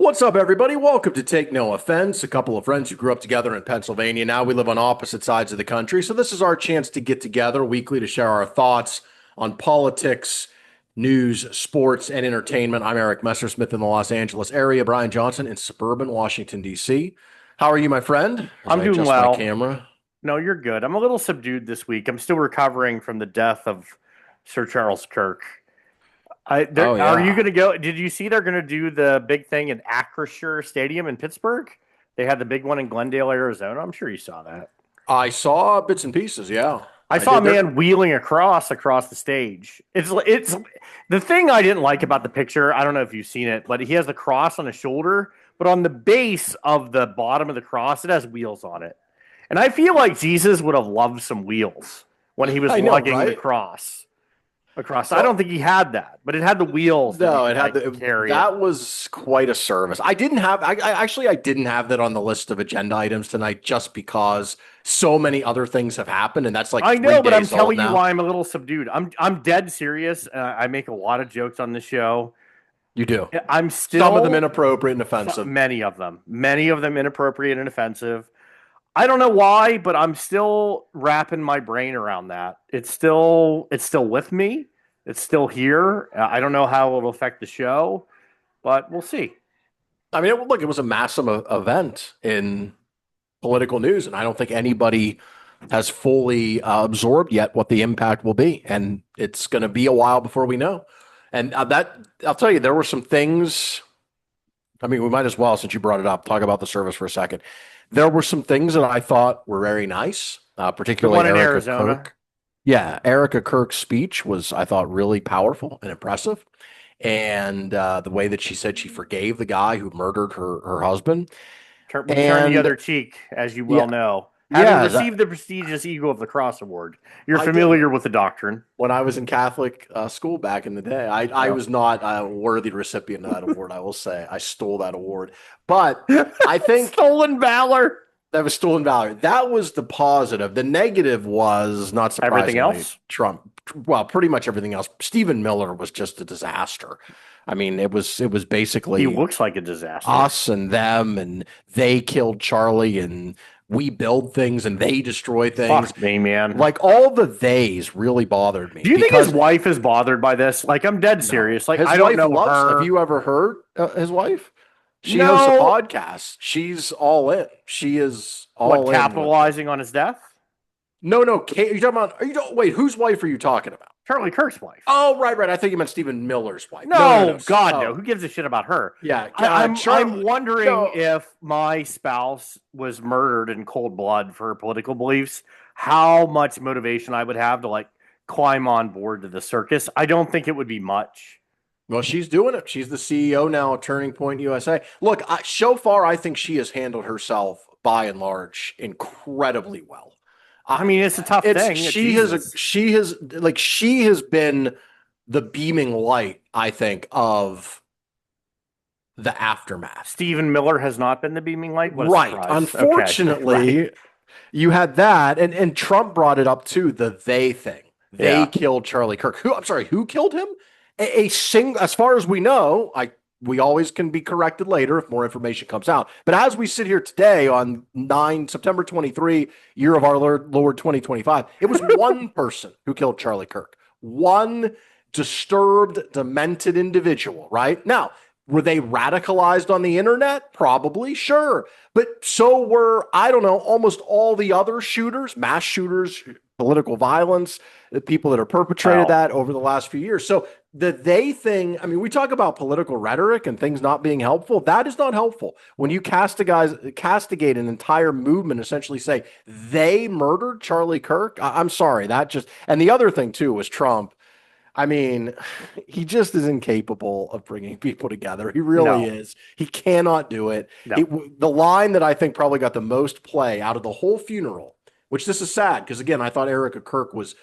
What's up, everybody? Welcome to Take No Offense. A couple of friends who grew up together in Pennsylvania. Now we live on opposite sides of the country. So, this is our chance to get together weekly to share our thoughts on politics, news, sports, and entertainment. I'm Eric Messersmith in the Los Angeles area, Brian Johnson in suburban Washington, D.C. How are you, my friend? As I'm I doing adjust my well. camera. No, you're good. I'm a little subdued this week. I'm still recovering from the death of Sir Charles Kirk. Oh, Are you yeah. going to go? Did you see they're going to do the big thing in Acrisure Stadium in Pittsburgh? They had the big one in Glendale, Arizona. I'm sure you saw that. I saw bits and pieces. Yeah, I I saw a did. There. man wheeling across the stage. It's the thing I didn't like about the picture. I don't know if you've seen it, but he has the cross on his shoulder, but on the base of the bottom of the cross, it has wheels on it. And I feel like Jesus would have loved some wheels when he was I know, lugging the right? cross across. I don't Well, think he had that, but it had the wheels that you no, it could had like the, carry it. that was quite a service. I didn't have I didn't have that on the list of agenda items tonight just because so many other things have happened and that's like I three know, but I'm days old telling you now. why I'm a little subdued. I'm dead serious. I make a lot of jokes on the show. You do. I'm Some of them still inappropriate and offensive. many of them inappropriate and offensive. I don't know why, but I'm still wrapping my brain around that. It's still with me. It's still here. I don't know how it'll affect the show, but we'll see. I mean, look, it was a massive event in political news, and I don't think anybody has fully absorbed yet what the impact will be. And it's going to be a while before we know. And that I'll tell you, there were some things. I mean, we might as well, since you brought it up, talk about the service for a second. There were some things that I thought were very nice, The particularly one in Erica Arizona. Kirk. Yeah, Erica Kirk's speech was, I thought, really powerful and impressive. And the way that she said she forgave the guy who murdered her husband. We turn the And other cheek, as you well yeah, know. Having yeah, received the prestigious Eagle of the Cross award, you're I did. familiar with the doctrine. When I was in Catholic school back in the day. I Yep. was not a worthy recipient of that award, I will say. I stole that award. But I think Stolen valor. that was stolen valor. That was the positive. The negative was, not Everything surprisingly, else? Trump. Well, pretty much everything else. Stephen Miller was just a disaster. I mean, it was He basically looks like a disaster. us and them, and they killed Charlie, and we build things, and they destroy things. Fuck me, man. Like all the theys really bothered me Do you think his because wife is bothered by this? Like, I'm dead no, serious. Like, his I don't wife know loves. Have her. you ever heard his wife? She hosts a No. podcast. She's all in. She is What, all in with it. capitalizing on his death? No, no. Kate, are you talking about? Are you wait? Whose wife are you talking about? Charlie Kirk's wife. Oh, right, right. I think you meant Stephen Miller's wife. No, no, no. No, God, no. Oh, Who gives a shit about her? yeah. I'm wondering No, if my spouse was murdered in cold blood for her political beliefs, how much motivation I would have to like climb on board to the circus. I don't think it would be much. well, she's doing it. She's the CEO now of Turning Point USA. Look, so far, I think she has handled herself by and large incredibly well. I mean, it's a tough It's thing. Jesus. she has been the beaming light, I think, of the aftermath. Stephen Miller has not been the beaming light. What a Right. surprise. Okay. Right. Unfortunately, you had that, and Trump brought it up too, the they thing. They Yeah. killed Charlie Kirk. I'm sorry, who killed him? A single, as far as we know, we always can be corrected later if more information comes out. But as we sit here today on September 23, year of our Lord 2025, it was one person who killed Charlie Kirk. One disturbed, demented individual, right? Now, were they radicalized on the internet? Probably, sure. But so were, I don't know, almost all the other shooters, mass shooters, political violence, the people that have perpetrated Well, that over the last few years. So the they thing, I mean, we talk about political rhetoric and things not being helpful. That is not helpful. When you castigate an entire movement, essentially say they murdered Charlie Kirk. I'm sorry, that just, and the other thing too was Trump. I mean, he just is incapable of bringing people together. He really no, is. He cannot do it. no. The line that I think probably got the most play out of the whole funeral, which this is sad because again, I thought Erica Kirk was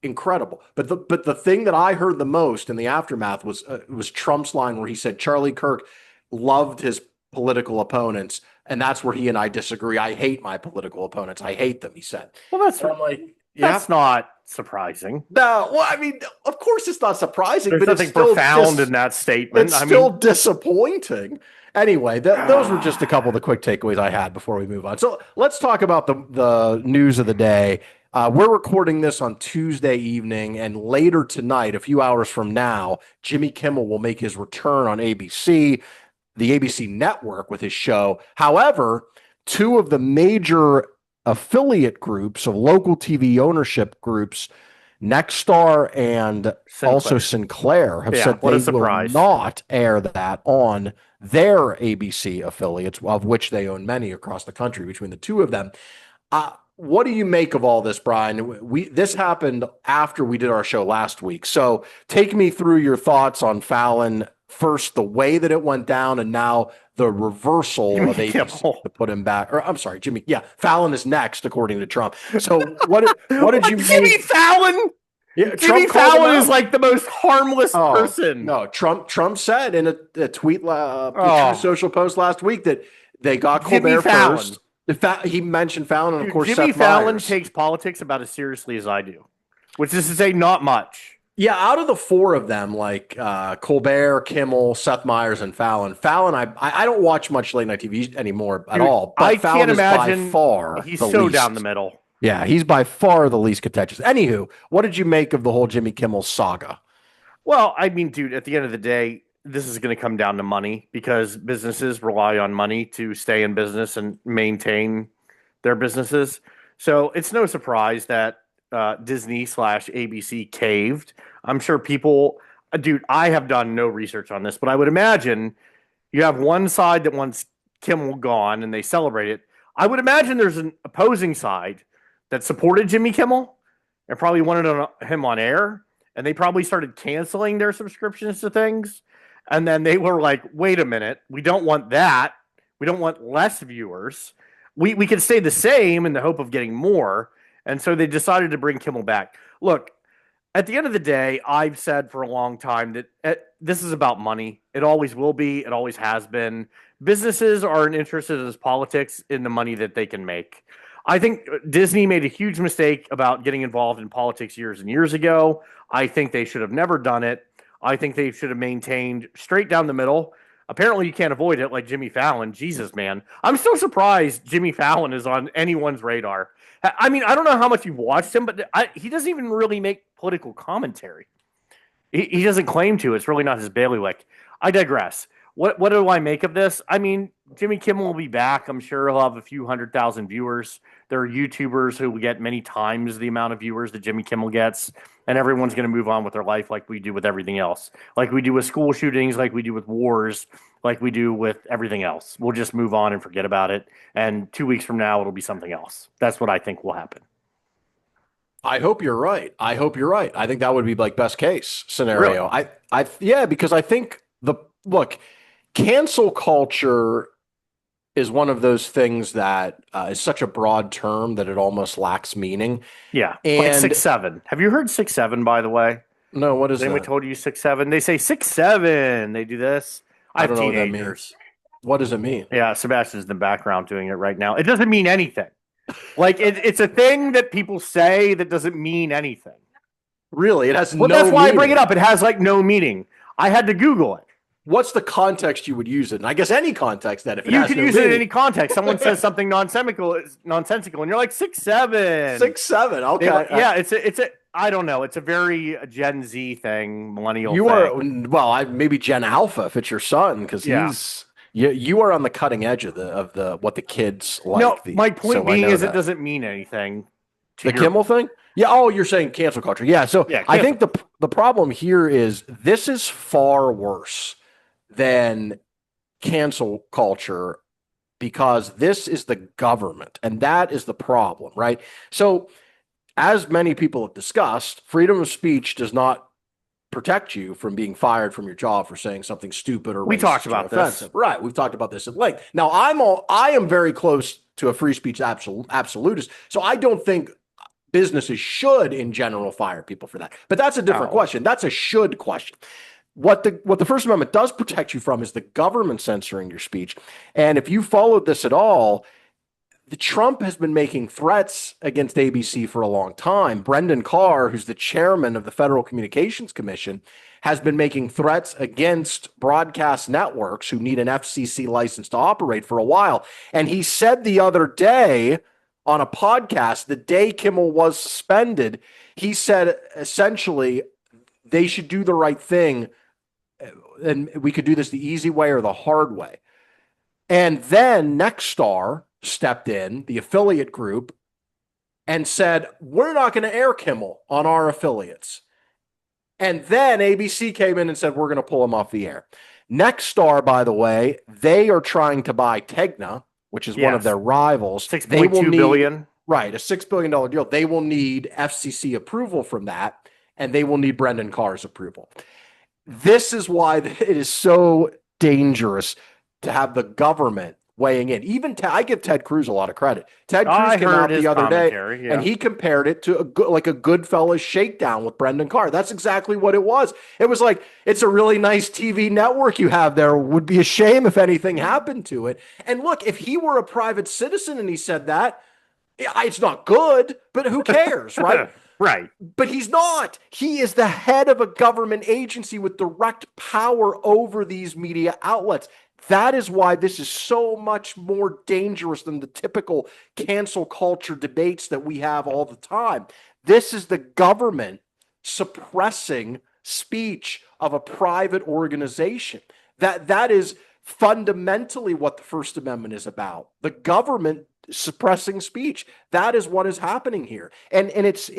incredible. But the thing that I heard the most in the aftermath was Trump's line where he said Charlie Kirk loved his political opponents, and that's where he and I disagree. I hate my political opponents. I hate them. He said, Well, that's and I'm like, yeah. that's not surprising. No, well, I mean, of course it's not surprising, There's but nothing profound in that statement. it's I still mean, disappointing. Anyway, those were just a couple of the quick takeaways I had before we move on. So let's talk about the news of the day. We're recording this on Tuesday evening, and later tonight, a few hours from now, Jimmy Kimmel will make his return on ABC, the ABC network, with his show. However, two of the major affiliate groups of local TV ownership groups, Nexstar and also Sinclair, have said what a they will surprise. not air that on their ABC affiliates, of which they own many across the country between the two of them. What do you make of all this, Brian? This happened after we did our show last week. So take me through your thoughts on Fallon. First, the way that it went down, and now the reversal of ABC to put him back. Or I'm sorry, Jimmy. Yeah, Fallon is next, according to Trump. So what did you Jimmy Fallon? Yeah, Jimmy Fallon is like the most harmless person. No, Trump said in a tweet, True Social post last week that they got Colbert first. He mentioned Fallon, and of course, Jimmy Seth Fallon Meyers takes politics about as seriously as I do, which is to say, not much. Yeah, out of the four of them, like Colbert, Kimmel, Seth Meyers, and Fallon. Fallon, I don't watch much late night TV anymore at all. But I Fallon can't imagine. Is by far he's the so least. Down the middle. Yeah, he's by far the least contentious. Anywho, what did you make of the whole Jimmy Kimmel saga? Well, I mean, dude, at the end of the day, this is going to come down to money because businesses rely on money to stay in business and maintain their businesses. So it's no surprise that Disney/ABC caved. I'm sure people, dude, I have done no research on this, but I would imagine you have one side that wants Kimmel gone and they celebrate it. I would imagine there's an opposing side that supported Jimmy Kimmel and probably wanted him on air. And they probably started canceling their subscriptions to things. And then they were like, wait a minute, we don't want that. We don't want less viewers. We can stay the same in the hope of getting more. And so they decided to bring Kimmel back. Look, at the end of the day, I've said for a long time that this is about money. It always will be. It always has been. Businesses aren't interested in politics in the money that they can make. I think Disney made a huge mistake about getting involved in politics years and years ago. I think they should have never done it. I think they should have maintained straight down the middle. Apparently, you can't avoid it like Jimmy Fallon. Jesus, man. I'm so surprised Jimmy Fallon is on anyone's radar. I mean, I don't know how much you've watched him, but he doesn't even really make political commentary. He doesn't claim to. It's really not his bailiwick. I digress. What do I make of this? I mean, Jimmy Kimmel will be back. I'm sure he'll have a few 100,000 viewers. There are YouTubers who will get many times the amount of viewers that Jimmy Kimmel gets, and everyone's going to move on with their life like we do with everything else. Like we do with school shootings, like we do with wars, like we do with everything else. We'll just move on and forget about it, and 2 weeks from now, it'll be something else. That's what I think will happen. I hope you're right. I think that would be like best case scenario. Really? Because I think cancel culture is one of those things that is such a broad term that it almost lacks meaning. Yeah, and like 6'7". Have you heard 6'7", by the way? No, what is that? Anyone told you 6'7"? They say 6'7". They do this. I don't know what that means. What does it mean? Yeah, Sebastian's in the background doing it right now. It doesn't mean anything. Like it's a thing that people say that doesn't mean anything. Really? It has no meaning. Well, that's why I bring it up. It has like no meaning. I had to Google it. What's the context you would use it in? I guess any context that if it you has can no use meaning. it in any context. Someone says something nonsensical, and you're like 6'7". 6'7". Okay. Yeah, it's a. I don't know. It's a very Gen Z thing, millennial. Maybe Gen Alpha if it's your son, because you are on the cutting edge of the what the kids like. No, my point being is it doesn't mean anything. The Kimmel thing? Yeah. Oh, you're saying cancel culture. Yeah. So I think the problem here is this is far worse than cancel culture because this is the government, and that is the problem, right? So as many people have discussed, freedom of speech does not protect you from being fired from your job for saying something stupid or we talked about offensive. Right. We've talked about this at length. Now, I am very close to a free speech absolutist, so I don't think businesses should, in general, fire people for that. But that's a different question. That's a should question. What the First Amendment does protect you from is the government censoring your speech. And if you followed this at all, Trump has been making threats against ABC for a long time. Brendan Carr, who's the chairman of the Federal Communications Commission, has been making threats against broadcast networks who need an FCC license to operate for a while. And he said the other day on a podcast, the day Kimmel was suspended, he said essentially they should do the right thing, and we could do this the easy way or the hard way. And then Nexstar stepped in, the affiliate group, and said, we're not going to air Kimmel on our affiliates. And then ABC came in and said, we're going to pull him off the air. Nexstar, by the way, they are trying to buy Tegna, which is one of their rivals. $6.2 billion. Right, a $6 billion deal. They will need FCC approval from that, and they will need Brendan Carr's approval. This is why it is so dangerous to have the government weighing in. Even I give Ted Cruz a lot of credit. Ted Cruz came out the other day, and he compared it to a Goodfellas shakedown with Brendan Carr. That's exactly what it was. It was like, it's a really nice TV network you have there. Would be a shame if anything happened to it. And look, if he were a private citizen and he said that, it's not good, but who cares, right? Right. But he's not. He is the head of a government agency with direct power over these media outlets. That is why this is so much more dangerous than the typical cancel culture debates that we have all the time. This is the government suppressing speech of a private organization. That is fundamentally what the First Amendment is about. The government suppressing speech. That is what is happening here. And it's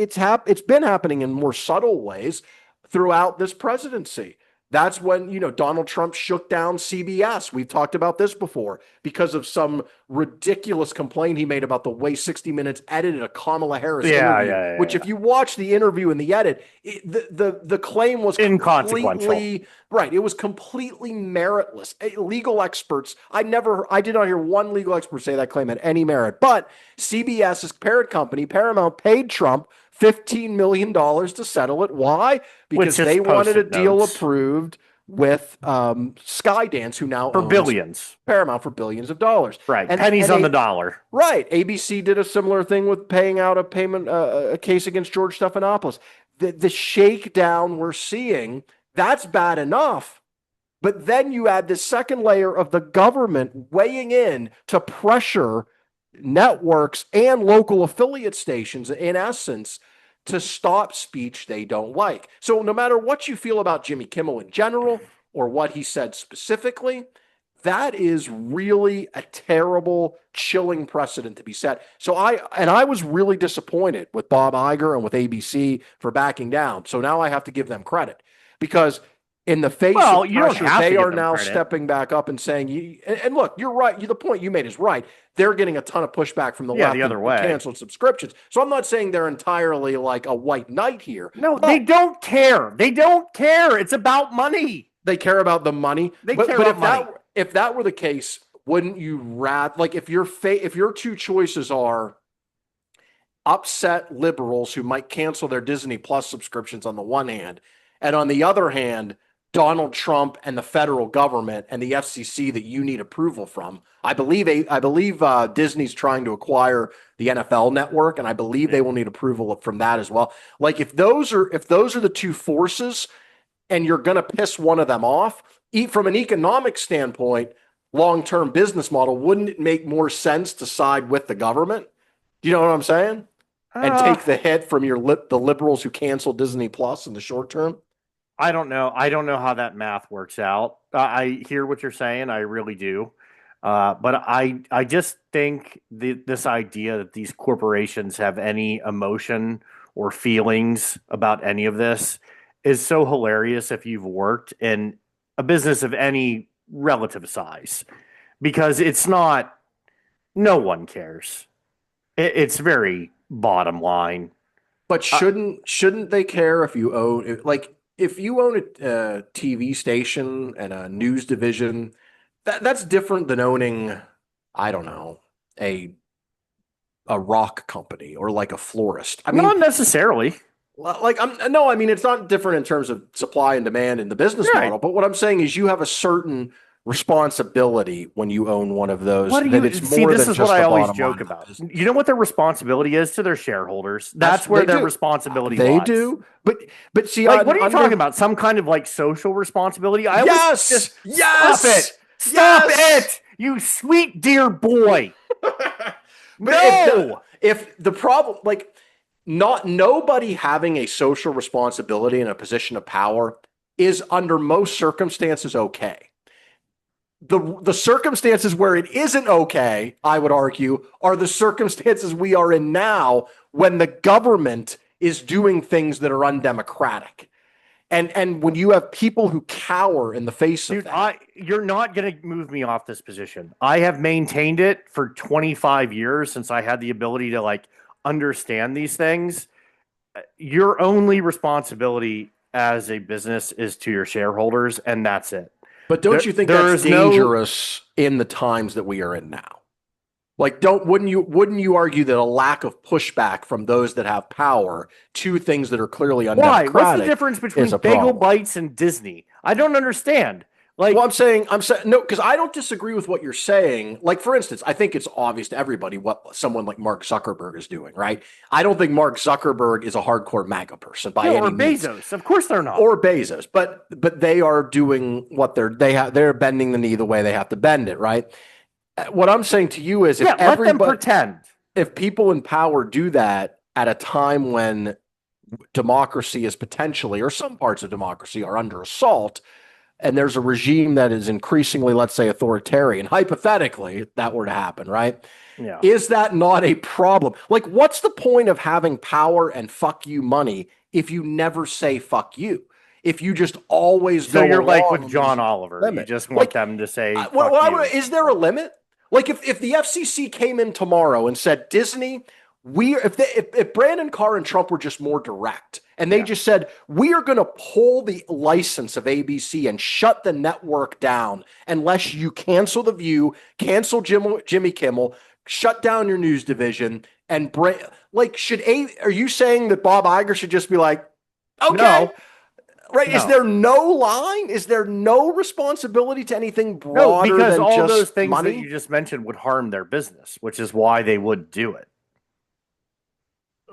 been happening in more subtle ways throughout this presidency. That's when, Donald Trump shook down CBS. We've talked about this before because of some ridiculous complaint he made about the way 60 Minutes edited a Kamala Harris interview, which if you watch the interview and the edit, the claim was inconsequential. Right. It was completely meritless. Legal experts, I did not hear one legal expert say that claim had any merit. But CBS's parent company, Paramount, paid Trump $15 million to settle it. Why? Because they wanted a deal approved with Skydance, who now for billions. Paramount for billions of dollars. Right. And pennies on the dollar. Right. ABC did a similar thing with paying out a case against George Stephanopoulos. The shakedown we're seeing, that's bad enough. But then you add this second layer of the government weighing in to pressure networks and local affiliate stations, in essence, to stop speech they don't like. So no matter what you feel about Jimmy Kimmel in general or what he said specifically, that is really a terrible, chilling precedent to be set. So I was really disappointed with Bob Iger and with ABC for backing down. So now I have to give them credit because in the face of pressure, they are now stepping back up and saying, and look, you're right. The point you made is right. They're getting a ton of pushback from the left the other way. Canceled subscriptions. So I'm not saying they're entirely like a white knight here. No, they don't care. They don't care. It's about money. They care about the money. If that were the case, wouldn't you rather, like, if your two choices are upset liberals who might cancel their Disney Plus subscriptions on the one hand, and on the other hand, Donald Trump and the federal government and the FCC that you need approval from. I believe Disney's trying to acquire the NFL network, and I believe they will need approval from that as well. Like if those are the two forces, and you're going to piss one of them off, from an economic standpoint, long-term business model, wouldn't it make more sense to side with the government? Do you know what I'm saying? And take the hit from the liberals who canceled Disney Plus in the short term. I don't know. I don't know how that math works out. I hear what you're saying. I really do. But I just think this idea that these corporations have any emotion or feelings about any of this is so hilarious if you've worked in a business of any relative size. Because it's not, no one cares. It's very bottom line. But shouldn't they care if you own, like, if you own a TV station and a news division, that's different than owning, I don't know, a rock company or like a florist. I mean, not necessarily. I mean, it's not different in terms of supply and demand in the business model. But what I'm saying is, you have a certain responsibility when you own one of those. What do Then you it's see? more This than is what just I the always bottom line joke of the about. business. You know what their responsibility is to their shareholders? That's where They their do. responsibility They lies. do. But see, Like, what are you talking under about? Some kind of like social responsibility? I always just yes, stop it. yes, Stop yes. it. You sweet dear boy. But if No. the problem, like, not nobody having a social responsibility in a position of power is under most circumstances okay. The circumstances where it isn't okay, I would argue, are the circumstances we are in now when the government is doing things that are undemocratic. And when you have people who cower in the face of Dude, that. you're not going to move me off this position. I have maintained it for 25 years since I had the ability to like understand these things. Your only responsibility as a business is to your shareholders, and that's it. But don't you think There that's is no dangerous in the times that we are in now? Like, don't wouldn't you argue that a lack of pushback from those that have power to things that are clearly why? What's the undemocratic difference is between a Bagel problem? Bites and Disney? I don't understand. Well, Like, I'm saying no, because I don't disagree with what you're saying. Like, for instance, I think it's obvious to everybody what someone like Mark Zuckerberg is doing, right? I don't think Mark Zuckerberg is a hardcore MAGA person by no, any or means, Bezos. Of course they're not. or Bezos, but they are doing what they're bending the knee the way they have to bend it, right? What I'm saying to you is Yeah, let them pretend. if people in power do that at a time when democracy is potentially, or some parts of democracy are under assault, and there's a regime that is increasingly, let's say, authoritarian, hypothetically, if that were to happen, right? Yeah. Is that not a problem? Like, what's the point of having power and fuck you money if you never say fuck you? If you just always So go you're like along with and John there's Oliver. You limit. just want Like, them to say what, fuck you. is there a limit? Like, if the FCC came in tomorrow and said, Disney, if Brandon Carr and Trump were just more direct and they Yeah. just said, we are going to pull the license of ABC and shut the network down unless you cancel The View, cancel Jimmy Kimmel, shut down your news division, and are you saying that Bob Iger should just be like, okay, No, right? Is no. there no line? Is there no responsibility to anything No, broader because than all those just things that money? you just mentioned would harm their business, which is why they would do it.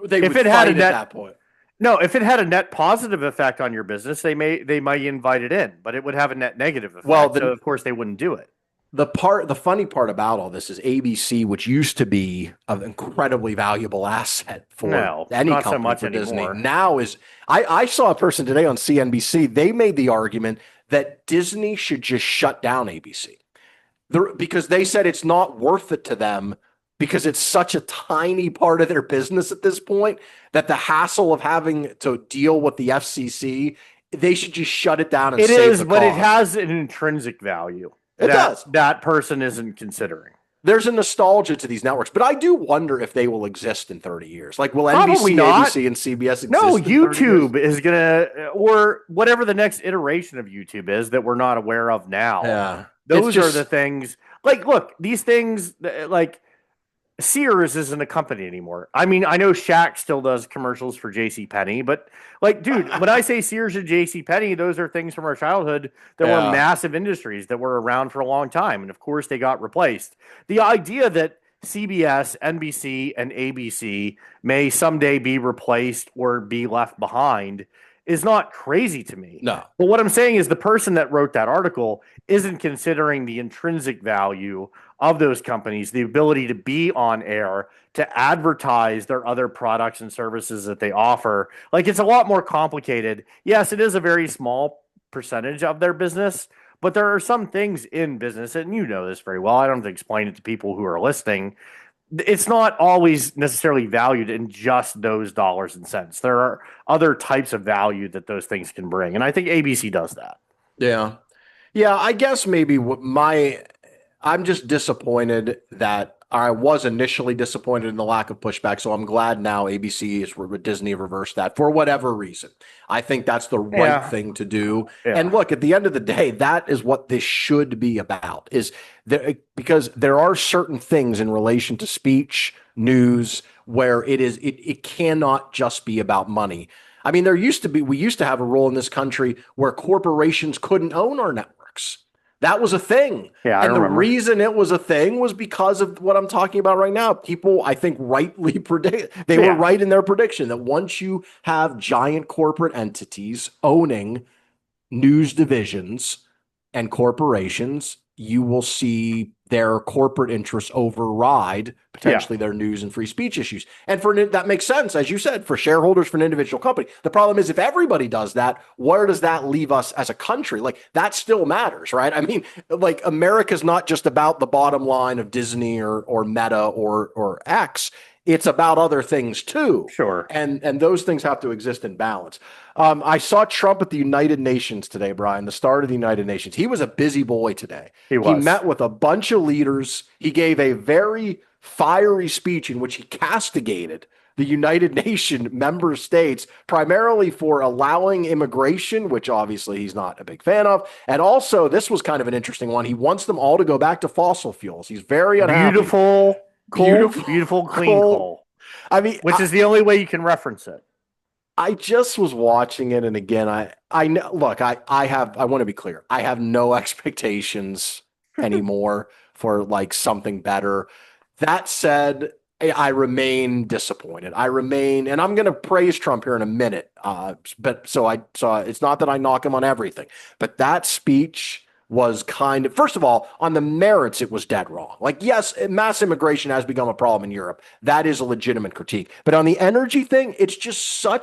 They If would it had a fight at net that point. No, if it had a net positive effect on your business, they might invite it in, but it would have a net negative effect. Well, So of course they wouldn't do it. the funny part about all this is ABC, which used to be an incredibly valuable asset for No, any not so company, much for Disney, anymore. now is I saw a person today on CNBC. They made the argument that Disney should just shut down ABC. Because they said it's not worth it to them because it's such a tiny part of their business at this point that the hassle of having to deal with the FCC, they should just shut it down and It save is, the but it cost. has an intrinsic value It does. that person isn't considering. There's a nostalgia to these networks, but I do wonder if they will exist in 30 years. Like, will Probably NBC, not. ABC, and CBS exist No, in 30 years? YouTube is gonna, or whatever the next iteration of YouTube is that we're not aware of now. Yeah. Those are the things. Like, look, these things like Sears isn't a company anymore. I mean, I know Shaq still does commercials for J.C. Penney, but like, dude, when I say Sears and J.C. Penney, those are things from our childhood that were massive industries that were around for a long time, and of course, they got replaced. The idea that CBS, NBC, and ABC may someday be replaced or be left behind is not crazy to me. No. But what I'm saying is the person that wrote that article isn't considering the intrinsic value of those companies, the ability to be on air, to advertise their other products and services that they offer. Like, it's a lot more complicated. Yes, it is a very small percentage of their business, but there are some things in business, and you know this very well. I don't have to explain it to people who are listening. It's not always necessarily valued in just those dollars and cents. There are other types of value that those things can bring. And I think ABC does that. Yeah. Yeah. I guess maybe I'm just disappointed that I was initially disappointed in the lack of pushback. So I'm glad now ABC is with Disney reversed that for whatever reason. I think that's the right thing to do. Yeah. And look, at the end of the day, that is what this should be about. Because there are certain things in relation to speech, news, where it cannot just be about money. I mean, we used to have a rule in this country where corporations couldn't own our networks. That was a thing. Yeah, I And the remember. reason it was a thing was because of what I'm talking about right now. People, I think, rightly predict, they were Yeah, right in their prediction that once you have giant corporate entities owning news divisions and corporations, you will see their corporate interests override yeah, potentially their news and free speech issues. And for that makes sense, as you said, for shareholders, for an individual company. The problem is if everybody does that, where does that leave us as a country? Like that still matters, right? I mean, like America's not just about the bottom line of Disney or Meta or X. It's about other things too. sure. And those things have to exist in balance. I saw Trump at the United Nations today, Brian, the start of the United Nations. He was a busy boy today. He He was. met with a bunch of leaders. He gave a very fiery speech in which he castigated the United Nations member states primarily for allowing immigration, which obviously he's not a big fan of. And also, this was kind of an interesting one. He wants them all to go back to fossil fuels. He's very unhappy. Beautiful coal, Beautiful beautiful clean coal. coal, I mean, which is the only way you can reference it. I just was watching it, and again, I know. Look, I want to be clear. I have no expectations anymore for like something better. That said, I remain disappointed. I remain, and I'm going to praise Trump here in a minute. But so it's not that I knock him on everything, but that speech was kind of, first of all, on the merits, it was dead wrong. Like, yes, mass immigration has become a problem in Europe. That is a legitimate critique. But on the energy thing, it's just so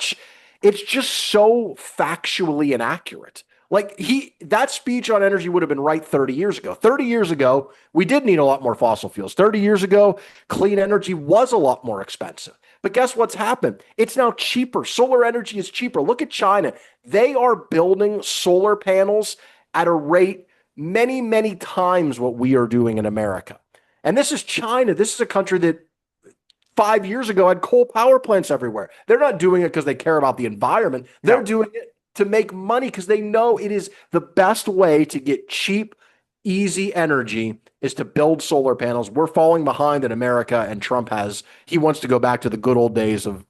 factually inaccurate. Like that speech on energy would have been right 30 years ago. 30 years ago, we did need a lot more fossil fuels. 30 years ago, clean energy was a lot more expensive. But guess what's happened? It's now cheaper. Solar energy is cheaper. Look at China. They are building solar panels at a rate many, many times what we are doing in America. And this is China. This is a country that 5 years ago had coal power plants everywhere. They're not doing it because they care about the environment. They're No. doing it to make money because they know it is the best way to get cheap, easy energy is to build solar panels. We're falling behind in America, and he wants to go back to the good old days of,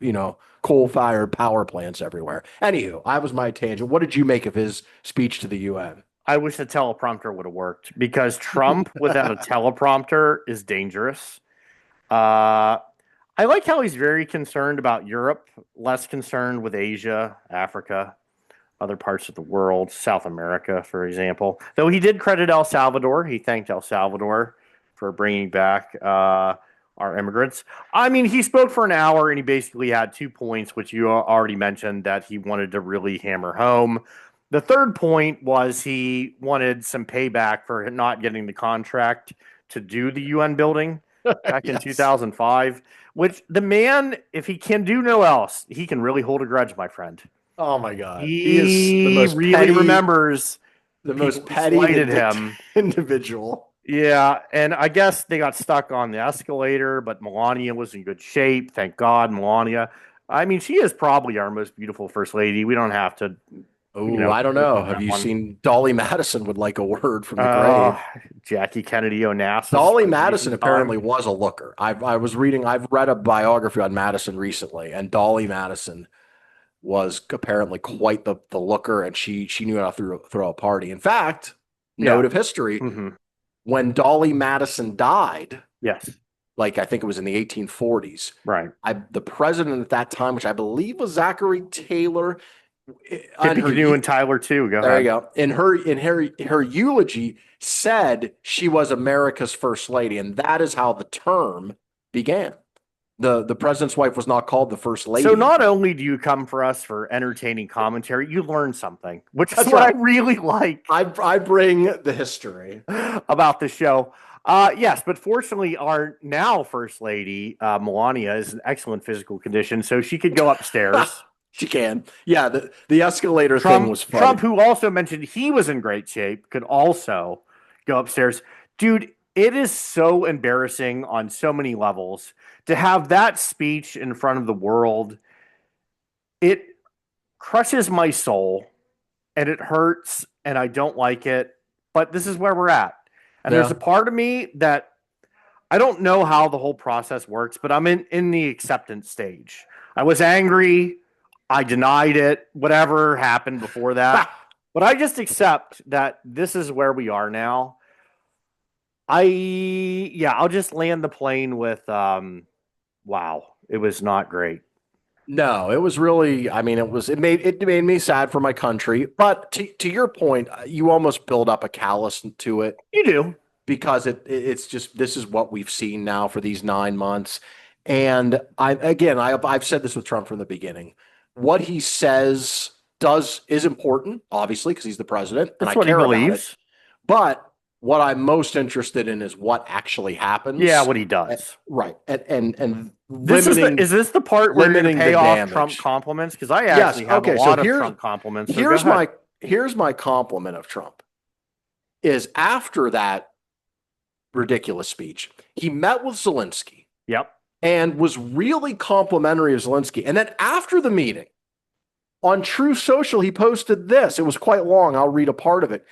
coal-fired power plants everywhere. Anywho, that was my tangent. What did you make of his speech to the UN? I wish the teleprompter would have worked because Trump without a teleprompter is dangerous. Uh, I like how he's very concerned about Europe, less concerned with Asia, Africa, other parts of the world, South America, for example. Though he did credit El Salvador. He thanked El Salvador for bringing back our immigrants. I mean, he spoke for an hour and he basically had 2 points, which you already mentioned that he wanted to really hammer home. The third point was he wanted some payback for not getting the contract to do the UN building back in Yes. 2005, which the man, if he can do no else, he can really hold a grudge, my friend. Oh my God. He is He really remembers the people most who petty, slighted vindictive him. individual. Yeah, and I guess they got stuck on the escalator, but Melania was in good shape. Thank God, Melania. I mean, she is probably our most beautiful first lady. We don't have to, Oh, I don't go know. on Have that you one. seen Dolly Madison would like a word from the grave? Jackie Kennedy Onassis Dolly for the Madison recent apparently time. was a looker. I've read a biography on Madison recently, and Dolly Madison was apparently quite the looker, and she knew how to throw a party. In fact, Yeah. note of history, Hmm. when Dolly Madison died, Yes. like I think it was in the 1840s, Right. the president at that time, which I believe was Zachary Taylor, on Tippy her Canoe and Tyler too. Go there you ahead. go. In her eulogy said she was America's first lady, and that is how the term began. The president's wife was not called the first So lady. not only do you come for us for entertaining commentary, you learn something, which is That's what right. I really like I bring the history. about the show. Yes, but fortunately, our now First Lady, Melania, is in excellent physical condition, so she could go upstairs. She can. Yeah, the escalator thing Trump, was Trump, funny. who also mentioned he was in great shape, could also go upstairs. Dude, it is so embarrassing on so many levels to have that speech in front of the world. It crushes my soul and it hurts and I don't like it, but this is where we're at. And there's Yeah. a part of me that I don't know how the whole process works, but I'm in the acceptance stage. I was angry. I denied it. Whatever happened before that. But I just accept that this is where we are now. I'll just land the plane with wow, it was not great. No, it was really, I mean, it made me sad for my country. But to your point, you almost build up a callous to it You do. because it's just this is what we've seen now for these 9 months. And I've said this with Trump from the beginning. What he says is important, obviously, because he's the president, and That's I what he care about it. believes. But what I'm most interested in is what actually happens. Yeah, what he does. Right. And This limiting is this the part where you're going limiting to pay the off damage. Trump compliments? Because I Yes. actually have Okay. a So lot of here's Trump compliments. So here's go ahead. here's my compliment of Trump is after that ridiculous speech, he met with Zelensky Yep. and was really complimentary of Zelensky. And then after the meeting on True Social, he posted this. It was quite long. I'll read a part of it.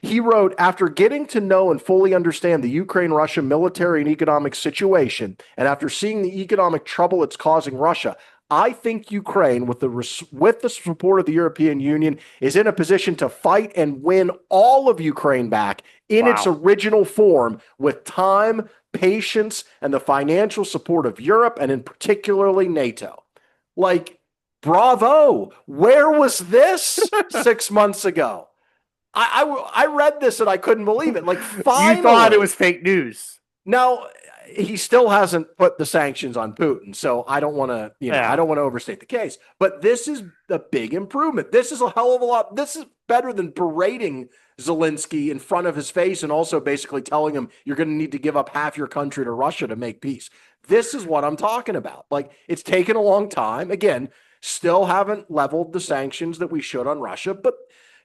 He wrote, after getting to know and fully understand the Ukraine-Russia military and economic situation, and after seeing the economic trouble it's causing Russia, I think Ukraine, with the support of the European Union, is in a position to fight and win all of Ukraine back in its original form with time, patience, and the financial support of Europe and in particularly NATO. Like, bravo. Where was this 6 months ago? I read this and I couldn't believe it. Like, finally. You thought it was fake news. Now, he still hasn't put the sanctions on Putin, so I don't want to, I don't want to overstate the case. But this is a big improvement. This is a hell of a lot. This is better than berating Zelensky in front of his face and also basically telling him you're going to need to give up half your country to Russia to make peace. This is what I'm talking about. Like, it's taken a long time. Again, still haven't leveled the sanctions that we should on Russia, but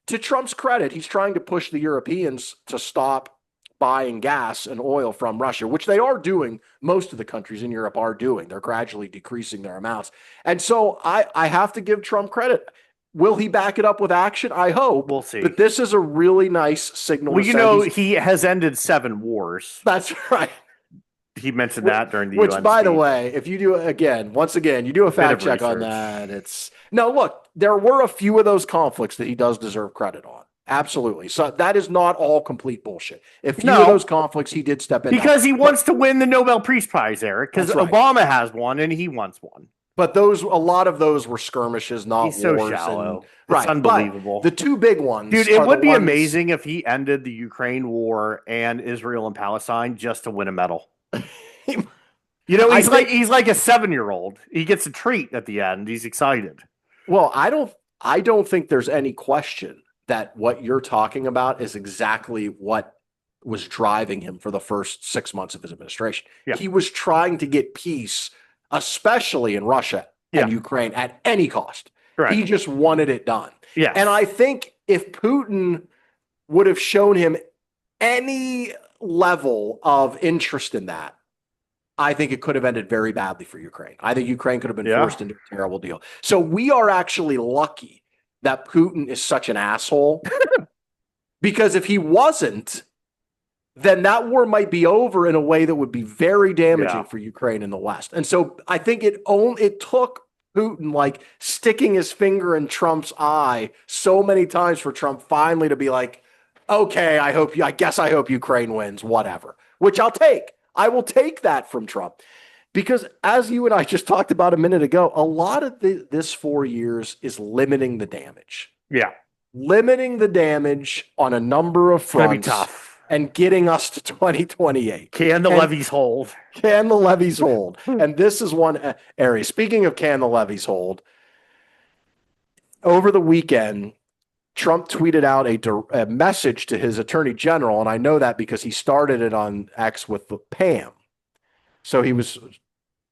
to Trump's credit, he's trying to push the Europeans to stop buying gas and oil from Russia, which they are doing. Most of the countries in Europe are doing. They're gradually decreasing their amounts. And so I have to give Trump credit. Will he back it up with action? I hope. We'll see. But this is a really nice signal. Well, he has ended 7 wars. That's right. He mentioned that during the Which, UN by speech. the way, if you do once again, you do a fact check on that. Look, there were a few of those conflicts that he does deserve credit on. Absolutely. So that is not all complete bullshit. If few of those conflicts, he did step in. Because he wants to win the Nobel Peace Prize, Eric, because Obama has one and he wants one. But a lot of those were skirmishes, not wars. He's so shallow. It's unbelievable. But the two big ones. Dude, it would be amazing if he ended the Ukraine war and Israel and Palestine just to win a medal. He's like a 7-year-old. He gets a treat at the end. He's excited. Well, I don't think there's any question that what you're talking about is exactly what was driving him for the first 6 months of his administration. Yeah. He was trying to get peace, especially in Russia and Ukraine, at any cost. Right. He just wanted it done. Yeah. And I think if Putin would have shown him any level of interest in that, I think it could have ended very badly for Ukraine. I think Ukraine could have been forced into a terrible deal. So we are actually lucky that Putin is such an asshole because if he wasn't, then that war might be over in a way that would be very damaging for Ukraine in the West. And so I think it took Putin like sticking his finger in Trump's eye so many times for Trump finally to be like, okay, I guess I hope Ukraine wins, whatever, which I'll take. I will take that from Trump because as you and I just talked about a minute ago, a lot of this 4 years is limiting the damage. Yeah. Limiting the damage on a number of fronts. It's gonna be tough. And getting us to 2028. Can the levees hold? Can the levees hold? And this is one area. Speaking of can the levees hold, over the weekend, Trump tweeted out a message to his attorney general, and I know that because he started it on X with Pam. So he was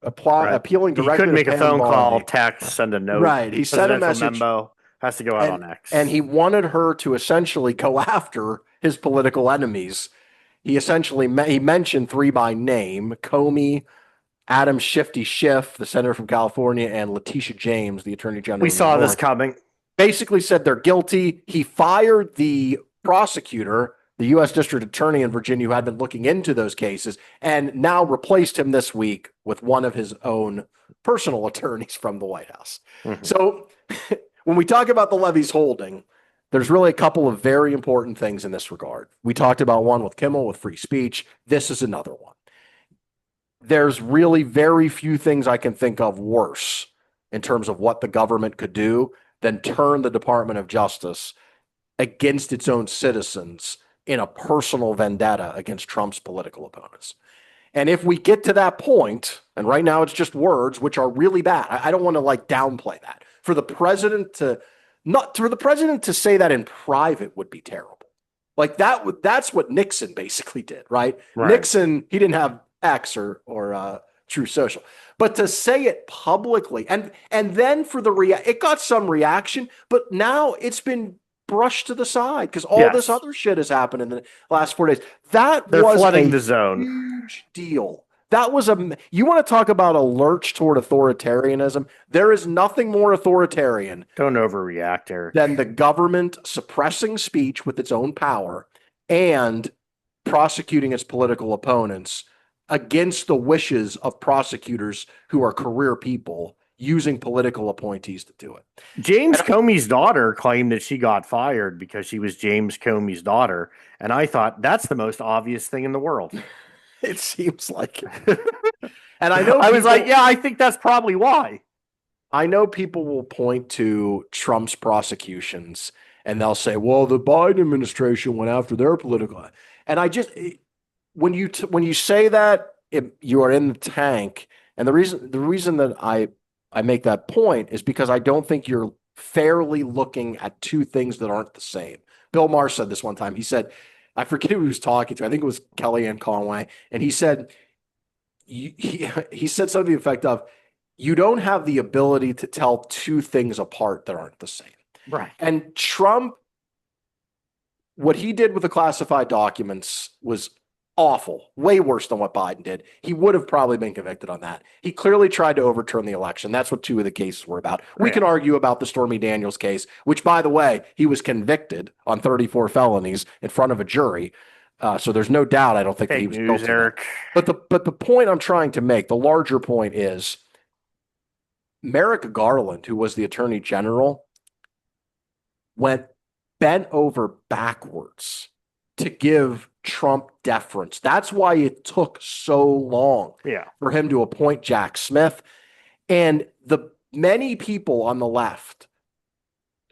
appealing directly. He couldn't make to a phone call, text, send a note. Right. He sent a message. Memo. Has to go out on X. And he wanted her to essentially go after his political enemies. He essentially he mentioned 3 by name: Comey, Adam Schiff, the senator from California, and Letitia James, the attorney general. We saw this coming. Basically said they're guilty. He fired the prosecutor, the U.S. district attorney in Virginia, who had been looking into those cases, and now replaced him this week with one of his own personal attorneys from the White House. Mm-hmm. So when we talk about the levees holding, there's really a couple of very important things in this regard. We talked about one with Kimmel with free speech. This is another one. There's really very few things I can think of worse in terms of what the government could do than turn the Department of Justice against its own citizens in a personal vendetta against Trump's political opponents. And if we get to that point, and right now it's just words, which are really bad. I don't want to like downplay that. For the president to say that in private would be terrible. Like that's what Nixon basically did, right? Nixon, he didn't have X or True Social, but to say it publicly and then for it got some reaction, but now it's been brushed to the side because all this other shit has happened in the last 4 days. They're flooding the zone. Huge deal. That was you want to talk about a lurch toward authoritarianism? There is nothing more authoritarian. Don't overreact, Eric. Than the government suppressing speech with its own power and prosecuting its political opponents against the wishes of prosecutors who are career people using political appointees to do it. James Comey's daughter claimed that she got fired because she was James Comey's daughter. And I thought that's the most obvious thing in the world. It seems like it. And I know I was like, yeah, I think that's probably why. I know people will point to Trump's prosecutions and they'll say, well, the Biden administration went after their political. And I just, when you say that, you are in the tank. And the reason that I make that point is because I don't think you're fairly looking at two things that aren't the same. Bill Maher said this one time. He said, I forget who he was talking to. I think it was Kellyanne Conway. And he said, he said something to the effect of, you don't have the ability to tell two things apart that aren't the same. Right. And Trump, what he did with the classified documents was awful, way worse than what Biden did. He would have probably been convicted on that. He clearly tried to overturn the election. That's what two of the cases were about. We can argue about the Stormy Daniels case, which, by the way, he was convicted on 34 felonies in front of a jury. So there's no doubt. I don't think that he was guilty. Eric. But the point I'm trying to make, the larger point is, Merrick Garland, who was the attorney general, went bent over backwards to give Trump deference. That's why it took so long for him to appoint Jack Smith. And the many people on the left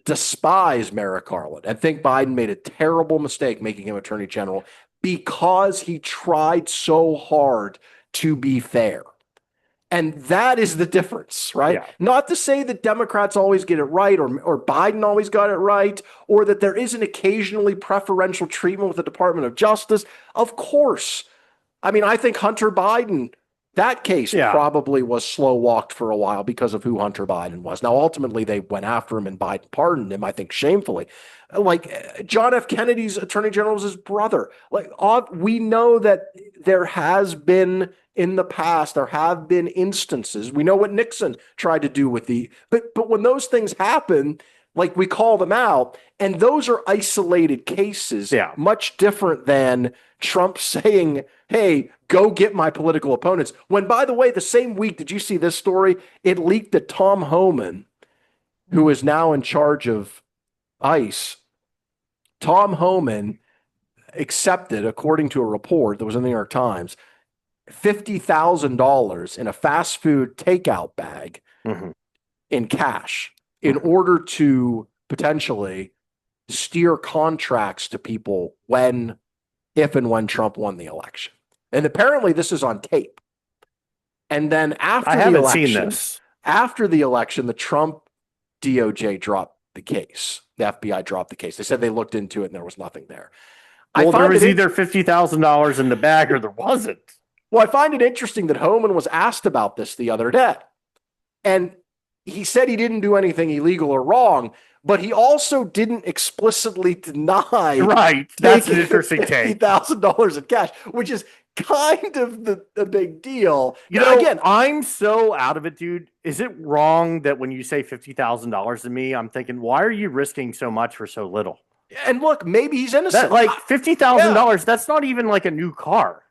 despise Merrick Garland and think Biden made a terrible mistake making him attorney general because he tried so hard to be fair. And that is the difference, right? Yeah. Not to say that Democrats always get it right or Biden always got it right or that there isn't occasionally preferential treatment with the Department of Justice. Of course. I mean, I think Hunter Biden, that case probably was slow walked for a while because of who Hunter Biden was. Now, ultimately, they went after him and Biden pardoned him, I think, shamefully. Like John F. Kennedy's attorney general was his brother. Like we know that there has been in the past, there have been instances. We know what Nixon tried to do with but when those things happen, like we call them out, and those are isolated cases, much different than Trump saying, hey, go get my political opponents. When, by the way, the same week, did you see this story? It leaked that Tom Homan, who is now in charge of ICE, Tom Homan accepted, according to a report that was in the New York Times, $50,000 in a fast food takeout bag in cash in order to potentially steer contracts to people if and when Trump won the election. And apparently this is on tape. And then after the election, the Trump DOJ dropped the case. The FBI dropped the case. They said they looked into it and there was nothing there. Well, there was either $50,000 in the bag or there wasn't. Well, I find it interesting that Homan was asked about this the other day. And he said he didn't do anything illegal or wrong, but he also didn't explicitly deny. Right. That's an interesting take. $50,000 in cash, which is kind of the big deal. You know, again, I'm so out of it, dude. Is it wrong that when you say $50,000 to me, I'm thinking, why are you risking so much for so little? And look, maybe he's innocent. Like $50,000, that's not even like a new car.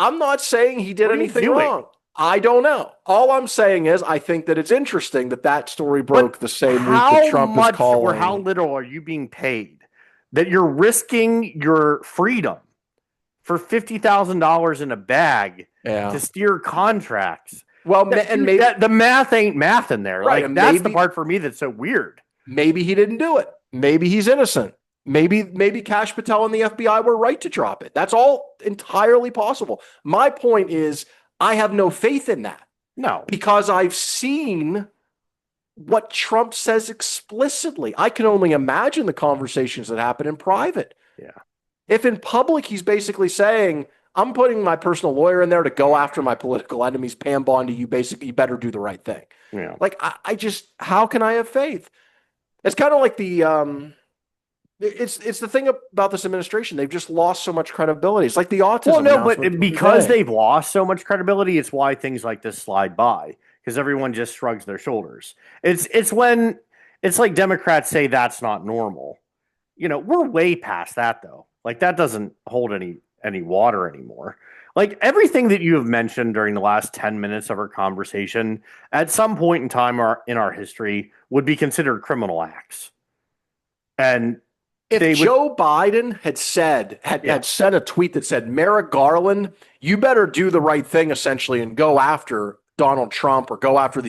I'm not saying he did anything wrong. I don't know. All I'm saying is I think that it's interesting that that story broke But the same week that how Trump is much or how calling. little are you being paid that you're risking your freedom for $50,000 in a bag Yeah. to steer contracts? Well, and maybe The math ain't math in there. right, Like and that's the part for me that's so weird. maybe he didn't do it. Maybe he's innocent. Maybe Kash Patel and the FBI were right to drop it. That's all entirely possible. My point is I have no faith in that No. because I've seen what Trump says explicitly. I can only imagine the conversations that happen in private. Yeah. If in public he's basically saying, I'm putting my personal lawyer in there to go after my political enemies, Pam Bondi, you basically you better do the right thing. Yeah. Like I just how can I have faith? It's kind of like it's the thing about this administration. They've just lost so much credibility. It's like the autism. Well, no, but announcement the other because day. they've lost so much credibility, it's why things like this slide by because everyone just shrugs their shoulders. It's when it's like Democrats say that's not normal. We're way past that though. Like that doesn't hold any water anymore. Like everything that you have mentioned during the last 10 minutes of our conversation, at some point in time in our history would be considered criminal acts. And If would, Joe Biden had sent a tweet that said, Merrick Garland, you better do the right thing essentially and go after Donald Trump or go after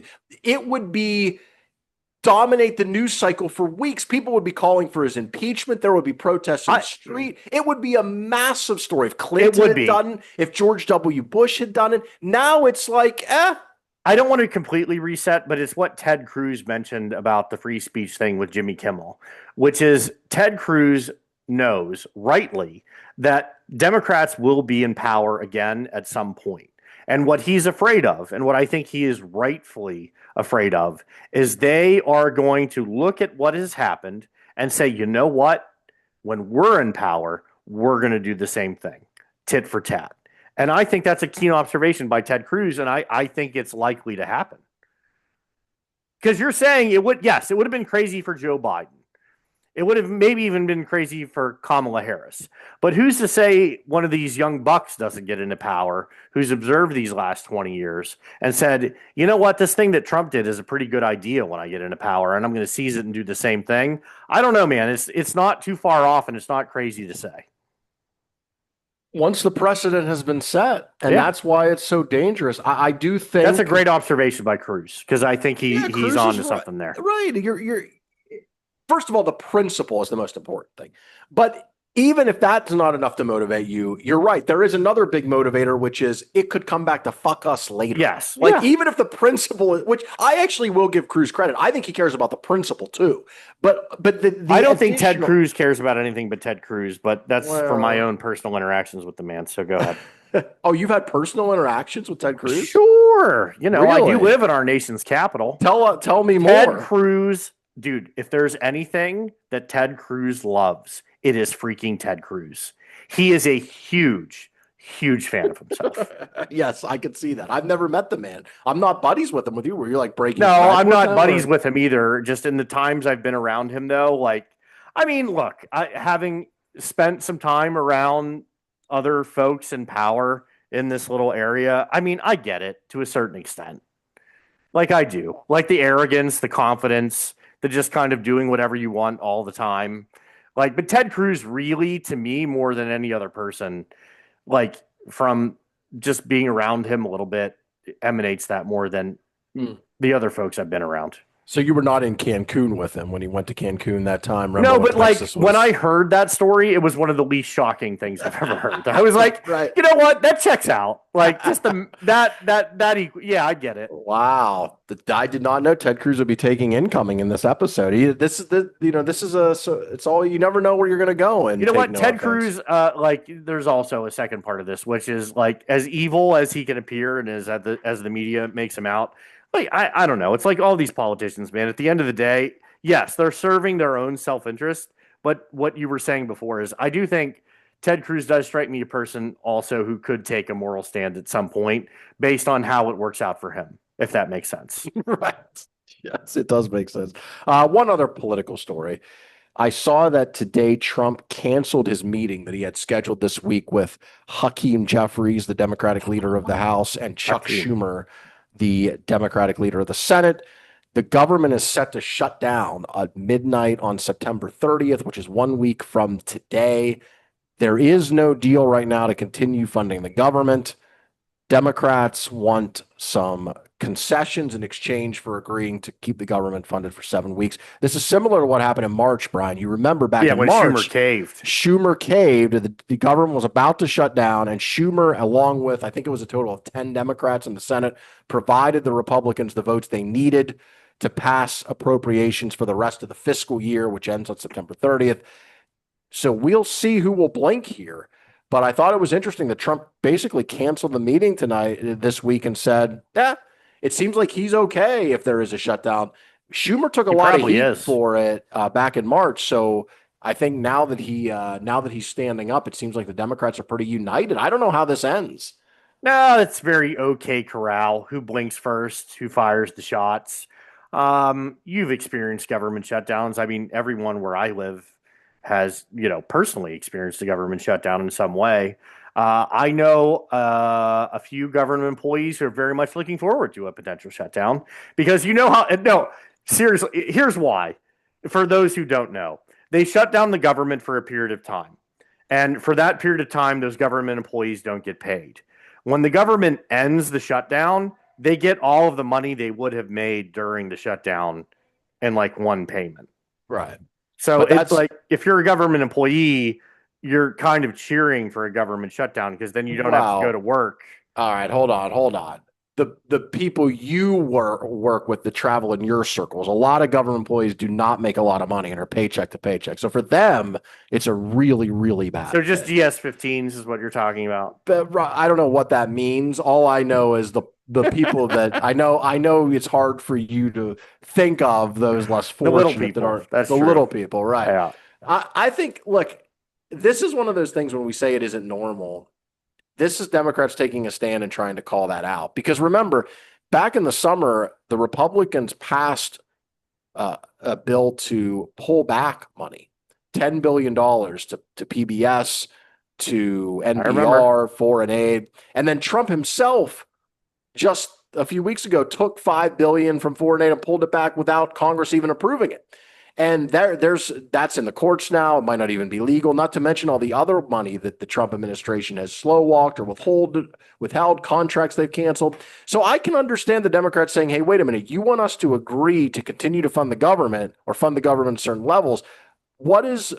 it would be dominate the news cycle for weeks. People would be calling for his impeachment. There would be protests in the street. It would be a massive story if Clinton had done it, if George W. Bush had done it. Now it's like, I don't want to completely reset, but it's what Ted Cruz mentioned about the free speech thing with Jimmy Kimmel, which is Ted Cruz knows rightly that Democrats will be in power again at some point. And what he's afraid of, and what I think he is rightfully afraid of, is they are going to look at what has happened and say, you know what? When we're in power, we're going to do the same thing, tit for tat. And I think that's a keen observation by Ted Cruz, and I think it's likely to happen. Because you're saying it would have been crazy for Joe Biden. It would have maybe even been crazy for Kamala Harris. But who's to say one of these young bucks doesn't get into power, who's observed these last 20 years and said, you know what, this thing that Trump did is a pretty good idea when I get into power, and I'm going to seize it and do the same thing. I don't know, man. It's not too far off, and it's not crazy to say. Once the precedent has been set, and that's why it's so dangerous. I do think that's a great observation by Cruz, because I think he's on to something there. Right. You're first of all, the principle is the most important thing. But even if that's not enough to motivate you, you're right. There is another big motivator, which is it could come back to fuck us later. Yes. Even if the principle, which I actually will give Cruz credit, I think he cares about the principle too. But I don't think Ted Cruz cares about anything but Ted Cruz, but that's from my own personal interactions with the man. So go ahead. Oh, you've had personal interactions with Ted Cruz? Sure. Really? I do live in our nation's capital. Tell me more. Ted Cruz, dude, if there's anything that Ted Cruz loves, it is freaking Ted Cruz. He is a huge fan of himself. Yes, I could see that. I've never met the man. I'm not buddies with him. With you, where you're like breaking. No, I'm not buddies with him either. Just in the times I've been around him, though, look, having spent some time around other folks in power in this little area, I get it to a certain extent. Like I do, like the arrogance, the confidence, the just kind of doing whatever you want all the time. But Ted Cruz really, to me, more than any other person, from just being around him a little bit, emanates that more than the other folks I've been around. So you were not in Cancun with him when he went to Cancun that time? No, but when I heard that story, it was one of the least shocking things I've ever heard. I was like, right. You know what? That checks out. Just yeah, I get it. Wow. I did not know Ted Cruz would be taking incoming in this episode. It's all, you never know where you're going to go. And you know what? Ted Cruz, there's also a second part of this, which is as evil as he can appear and as the media makes him out. I don't know. It's like all these politicians, man. At the end of the day, yes, they're serving their own self-interest. But what you were saying before is I do think Ted Cruz does strike me a person also who could take a moral stand at some point based on how it works out for him, if that makes sense. Right. Yes, it does make sense. One other political story. I saw that today Trump canceled his meeting that he had scheduled this week with Hakeem Jeffries, the Democratic leader of the House, and Chuck Hakeem. Schumer, the Democratic leader of the Senate. The government is set to shut down at midnight on September 30th, which is 1 week from today. There is no deal right now to continue funding the government. Democrats want some concessions in exchange for agreeing to keep the government funded for 7 weeks. This is similar to what happened in March, Brian. You remember back Yeah, in when Schumer March, caved. Schumer caved. The government was about to shut down, and Schumer, along with, I think it was a total of 10 Democrats in the Senate, provided the Republicans the votes they needed to pass appropriations for the rest of the fiscal year, which ends on September 30th. So we'll see who will blink here. But I thought it was interesting that Trump basically canceled the meeting tonight this week and said, "Yeah, it seems like he's okay if there is a shutdown." Schumer took a He lot of probably heat is. for it back in March. So I think now that he's standing up, it seems like the Democrats are pretty united. I don't know how this ends. No, it's very okay corral. Who blinks first? Who fires the shots? You've experienced government shutdowns. I mean, everyone where I live has, personally experienced a government shutdown in some way. I know a few government employees who are very much looking forward to a potential shutdown because you know how, no, seriously, here's why. For those who don't know, they shut down the government for a period of time. And for that period of time, those government employees don't get paid. When the government ends the shutdown, they get all of the money they would have made during the shutdown in like one payment. Right. So But it's that's like if you're a government employee, you're kind of cheering for a government shutdown because then you don't have to go to Wow. work. All right, hold on. The people you work with that travel in your circles, a lot of government employees do not make a lot of money and are paycheck to paycheck. So for them, it's a really, really So bad just thing. DS-15s is what you're talking about. But I don't know what that means. All I know is the people that I know it's hard for you to think of those less The little fortunate that people. are That's the true. little people, right? Yeah. I think, look, this is one of those things when we say it isn't normal. This is Democrats taking a stand and trying to call that out. Because remember, back in the summer, the Republicans passed a bill to pull back money, $10 billion to PBS, to I remember. NPR, foreign aid. And then Trump himself just a few weeks ago took $5 billion from foreign aid and pulled it back without Congress even approving it. And there's that's in the courts now. It might not even be legal. Not to mention all the other money that the Trump administration has slow walked or withheld contracts they've canceled. So I can understand the Democrats saying, "Hey, wait a minute. You want us to agree to continue to fund the government or fund the government at certain levels? What is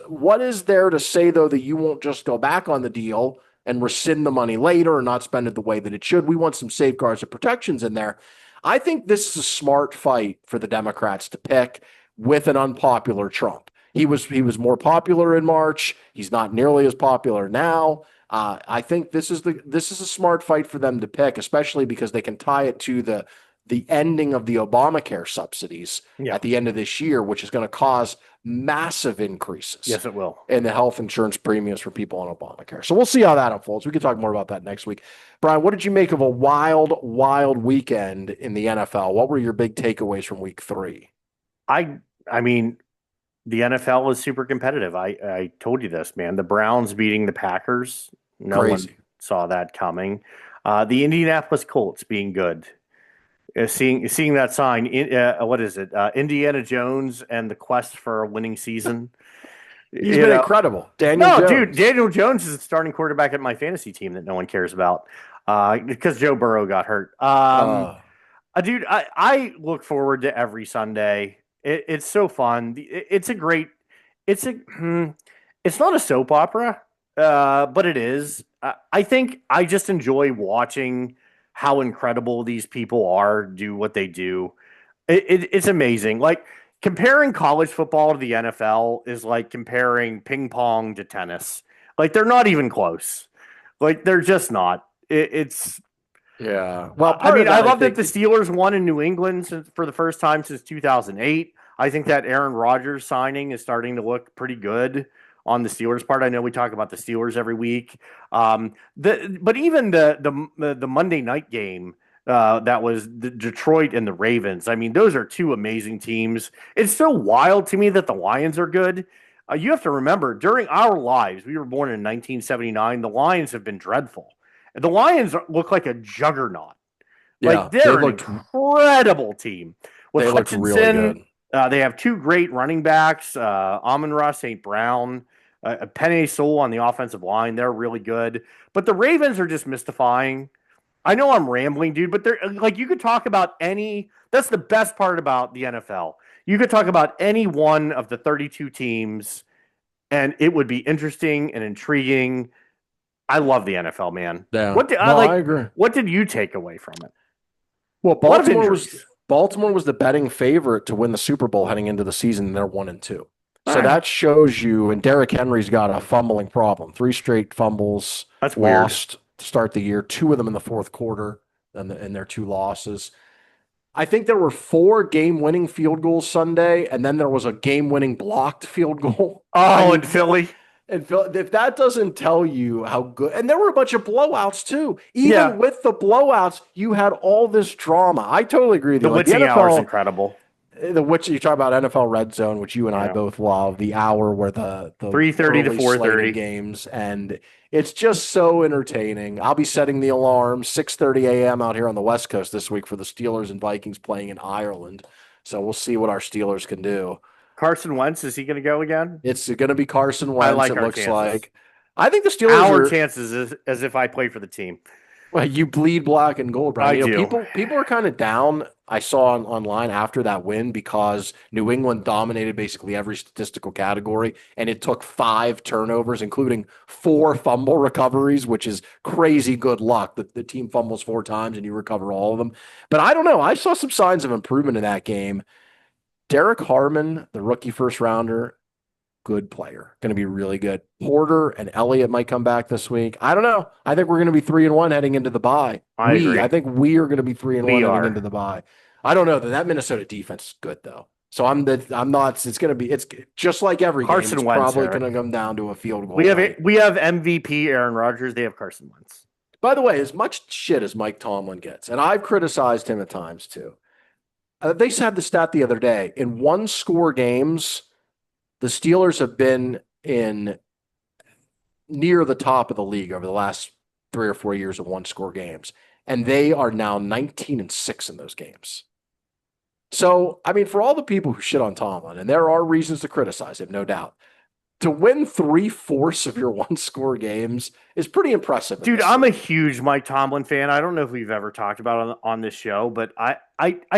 there to say though that you won't just go back on the deal and rescind the money later or not spend it the way that it should? We want some safeguards and protections in there." I think this is a smart fight for the Democrats to pick with an unpopular Trump. He was more popular in March. He's not nearly as popular now. I think this is a smart fight for them to pick, especially because they can tie it to the ending of the Obamacare subsidies Yeah. at the end of this year, which is going to cause massive increases Yes, it will. in the health insurance premiums for people on Obamacare. So we'll see how that unfolds. We can talk more about that next week. Brian, what did you make of a wild, wild weekend in the NFL? What were your big takeaways from week 3? I I mean, the NFL is super competitive. I told you this, man. The Browns beating the Packers. No one Crazy. saw that coming. The Indianapolis Colts being good. Seeing that sign. What is it? Indiana Jones and the quest for a winning season. He's You been know, incredible. Daniel no, dude. Jones. Daniel Jones is the starting quarterback at my fantasy team that no one cares about because Joe Burrow got hurt. Uh, Dude, I look forward to every Sunday. It's so fun. It's a great. It's a. It's not a soap opera, but it is. I think I just enjoy watching how incredible these people are, do what they do. It's amazing. Like comparing college football to the NFL is like comparing ping pong to tennis. Like they're not even close. Like they're just not. It's yeah. Well, I part mean, of I that, I love that think, the Steelers won in New England for the first time since 2008. I think that Aaron Rodgers signing is starting to look pretty good on the Steelers' part. I know we talk about the Steelers every week, but even the Monday night game that was the Detroit and the Ravens. I mean, those are two amazing teams. It's so wild to me that the Lions are good You have to remember, during our lives, we were born in 1979. The Lions have been dreadful. The Lions look like a juggernaut. Like Yeah, they they're an looked incredible team with they looked really Hutchinson. good. They have two great running backs, Amon-Ra St. Brown, Penei Sewell on the offensive line. They're really good. But the Ravens are just mystifying. I know I'm rambling, dude, but they're like you could talk about any. That's the best part about the NFL. You could talk about any one of the 32 teams, and it would be interesting and intriguing. I love the NFL, man. Yeah, What did I no, I like? agree. What did you take away from it? Well, A lot of injuries. Baltimore was the betting favorite to win the Super Bowl heading into the season, and they're 1-2. All So right, that shows you, and Derrick Henry's got a fumbling problem. 3 straight fumbles that's weird. lost to start the year, 2 of them in the fourth quarter, and their 2 losses. I think there were 4 game-winning field goals Sunday, and then there was a game-winning blocked field goal. Oh, and Philly. And if that doesn't tell you how good, and there were a bunch of blowouts too. Even Yeah. with the blowouts, you had all this drama. I totally agree with The you. Like blitzing hour is incredible. which you talk about NFL Red Zone, which you and I Yeah. both love, the hour where the 3:30 to early 4:30 slated games, and it's just so entertaining. I'll be setting the alarm 6:30 a.m. out here on the West Coast this week for the Steelers and Vikings playing in Ireland. So we'll see what our Steelers can do. Carson Wentz, is he going to go again? It's going to be Carson Wentz. I like it our looks chances. like. I think the Steelers Our are. chances is as if I play for the team. Well, you bleed black and gold, Brian. I do. People are kind of down. I saw online after that win because New England dominated basically every statistical category, and it took 5 turnovers, including 4 fumble recoveries, which is crazy good luck. The team fumbles 4 times and you recover all of them. But I don't know. I saw some signs of improvement in that game. Derek Harmon, the rookie first rounder, good player, going to be really good. Porter and Elliott might come back this week. I don't know. I think we're going to be 3-1 heading into the bye. I agree. I think we are going to be 3-1 We heading are. into the bye. I don't know that Minnesota defense is good though. So I'm not. It's going to be. It's just like every Carson game. It's Wentz, probably Eric. going to come down to a field goal. We have night. MVP Aaron Rodgers. They have Carson Wentz. By the way, as much shit as Mike Tomlin gets, and I've criticized him at times too. They had the stat the other day in 1-score games, the Steelers have been in near the top of the league over the last 3 or 4 years of 1-score games. And they are now 19-6 in those games. So, I mean, for all the people who shit on Tomlin, and there are reasons to criticize him, no doubt, to win 3/4 of your 1-score games is pretty impressive. Dude, I'm a huge Mike Tomlin fan. I don't know if we've ever talked about it on this show, but I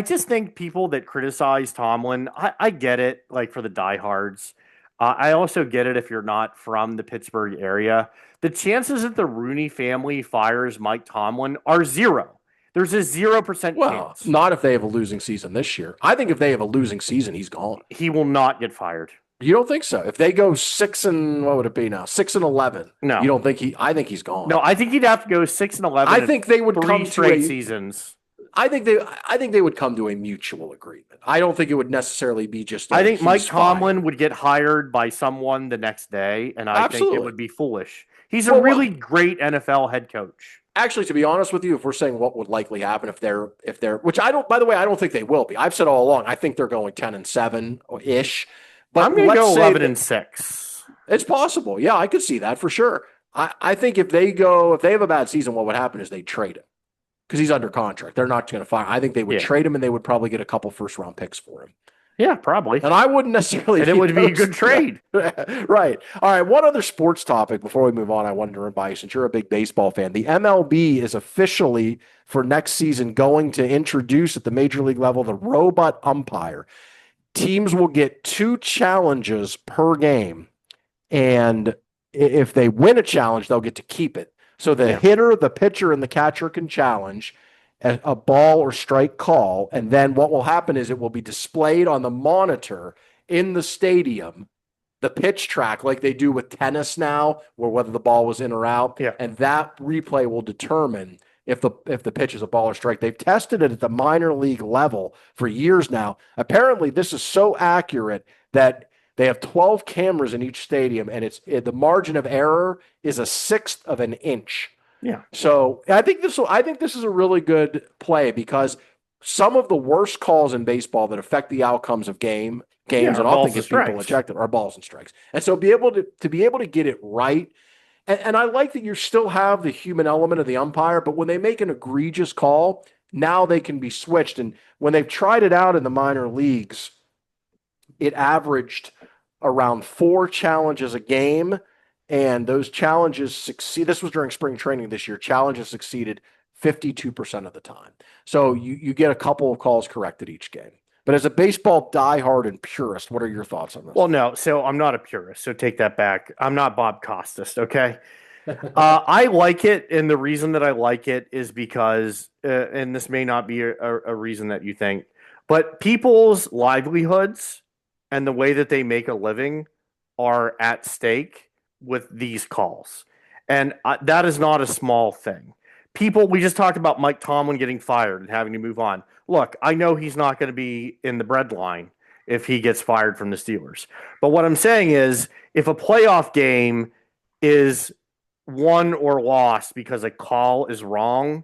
just think people that criticize Tomlin, I get it, like for the diehards. I also get it if you're not from the Pittsburgh area. The chances that the Rooney family fires Mike Tomlin are 0. There's a 0% chance. Not if they have a losing season this year. I think if they have a losing season, he's gone. He will not get fired. You don't think so? If they go 6-11. No. You don't think I think he's gone. No, I think he'd have to go 6-11. I think they would 3 come straight to seasons. I think they would come to a mutual agreement. I don't think it would necessarily be just. I think Mike Tomlin would get hired by someone the next day, and I think it would be foolish. He's a really great NFL head coach. Actually, to be honest with you, if we're saying what would likely happen if they're, which I don't, by the way, I don't think they will be. I've said all along, I think they're going 10-7 ish. But I'm going to go 11-6. It's possible. Yeah, I could see that for sure. I think if they have a bad season, what would happen is they trade him because he's under contract. They're not going to fire. I think they would trade him and they would probably get a couple first-round picks for him. Yeah, probably. And I wouldn't necessarily. And it would be a good trade. Right. All right. One other sports topic before we move on, I wanted to run by you since you're a big baseball fan. The MLB is officially, for next season, going to introduce at the major league level the robot umpire. Teams will get 2 challenges per game. And if they win a challenge, they'll get to keep it. So the hitter, the pitcher, and the catcher can challenge a ball or strike call, and then what will happen is it will be displayed on the monitor in the stadium, the pitch track like they do with tennis now, where whether the ball was in or out, and that replay will determine if the pitch is a ball or strike. They've tested it at the minor league level for years now. Apparently, this is so accurate that they have 12 cameras in each stadium, and the margin of error is 1/6 of an inch. Yeah. So I think this is a really good play because some of the worst calls in baseball that affect the outcomes of games Yeah, and often balls and get people strikes. ejected are balls and strikes. And so be able to get it right. And I like that you still have the human element of the umpire, but when they make an egregious call, now they can be switched. And when they've tried it out in the minor leagues, it averaged around 4 challenges a game, and those challenges succeed. This was during spring training this year. Challenges succeeded 52% of the time. So you get a couple of calls corrected each game. But as a baseball diehard and purist, what are your thoughts on this? Well, no, so I'm not a purist, so take that back. I'm not Bob Costas, okay? I like it, and the reason that I like it is because, and this may not be a reason that you think, but people's livelihoods and the way that they make a living are at stake with these calls. And that is not a small thing. People, we just talked about Mike Tomlin getting fired and having to move on. Look, I know he's not going to be in the bread line if he gets fired from the Steelers. But what I'm saying is, if a playoff game is won or lost because a call is wrong,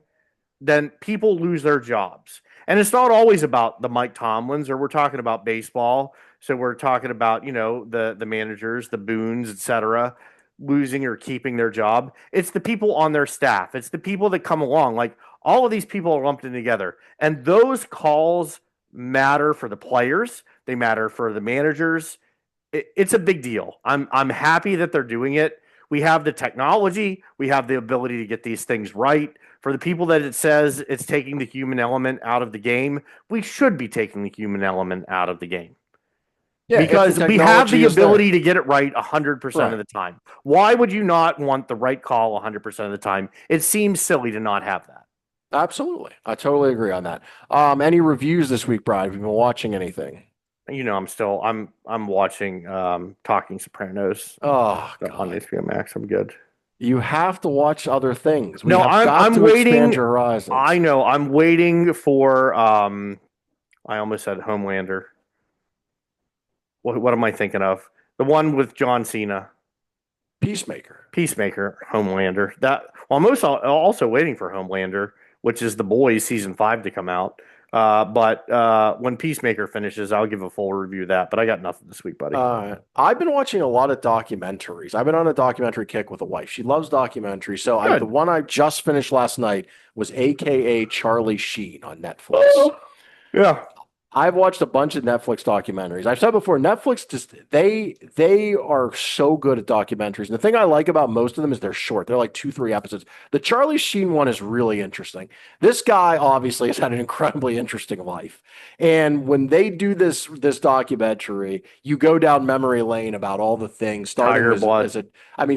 then people lose their jobs. And it's not always about the Mike Tomlins, or we're talking about baseball. So we're talking about, the managers, the Boones, etc., losing or keeping their job. It's the people on their staff. It's the people that come along. Like, all of these people are lumped in together. And those calls matter for the players. They matter for the managers. It's a big deal. I'm happy that they're doing it. We have the technology. We have the ability to get these things right. For the people that it says it's taking the human element out of the game, we should be taking the human element out of the game. Yeah, Because we have the ability there. to get it right 100% Right. of the time. Why would you not want the right call 100% of the time? It seems silly to not have that. Absolutely. I totally agree on that. Any reviews this week, Brian? Have you been watching anything? I'm watching Talking Sopranos Oh, on God. HBO Max. I'm good. You have to watch other things. We No, have got I'm to expand waiting. your I horizons. know. I'm waiting for I almost said Homelander. What am I thinking of? The one with John Cena. Peacemaker. Peacemaker, Homelander. I'm also waiting for Homelander, which is The Boys season 5 to come out. But when Peacemaker finishes, I'll give a full review of that. But I got nothing this week, buddy. I've been watching a lot of documentaries. I've been on a documentary kick with a wife. She loves documentaries. So the Good. one I just finished last night was AKA Charlie Sheen on Netflix. Yeah. I've watched a bunch of Netflix documentaries. I've said before, Netflix just they are so good at documentaries. And the thing I like about most of them is they're short. They're like 2-3 episodes. The Charlie Sheen one is really interesting. This guy obviously has had an incredibly interesting life. And when they do this documentary, you go down memory lane about all the things, starting Tiger Blood.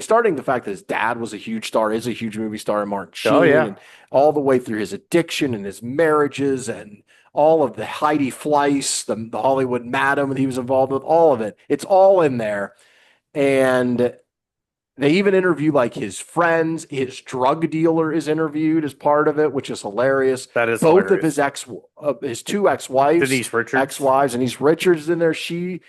starting the fact that his dad was a huge star, is a huge movie star, and Martin Oh Sheen, yeah. and all the way through his addiction and his marriages and all of the Heidi Fleiss, the Hollywood Madam that he was involved with, all of it. It's all in there. And they even interview like his friends. His drug dealer is interviewed as part of it, which is hilarious. That is Both of hilarious. his two ex-wives, Denise Richards. ex-wives, and Denise Richards is in there. And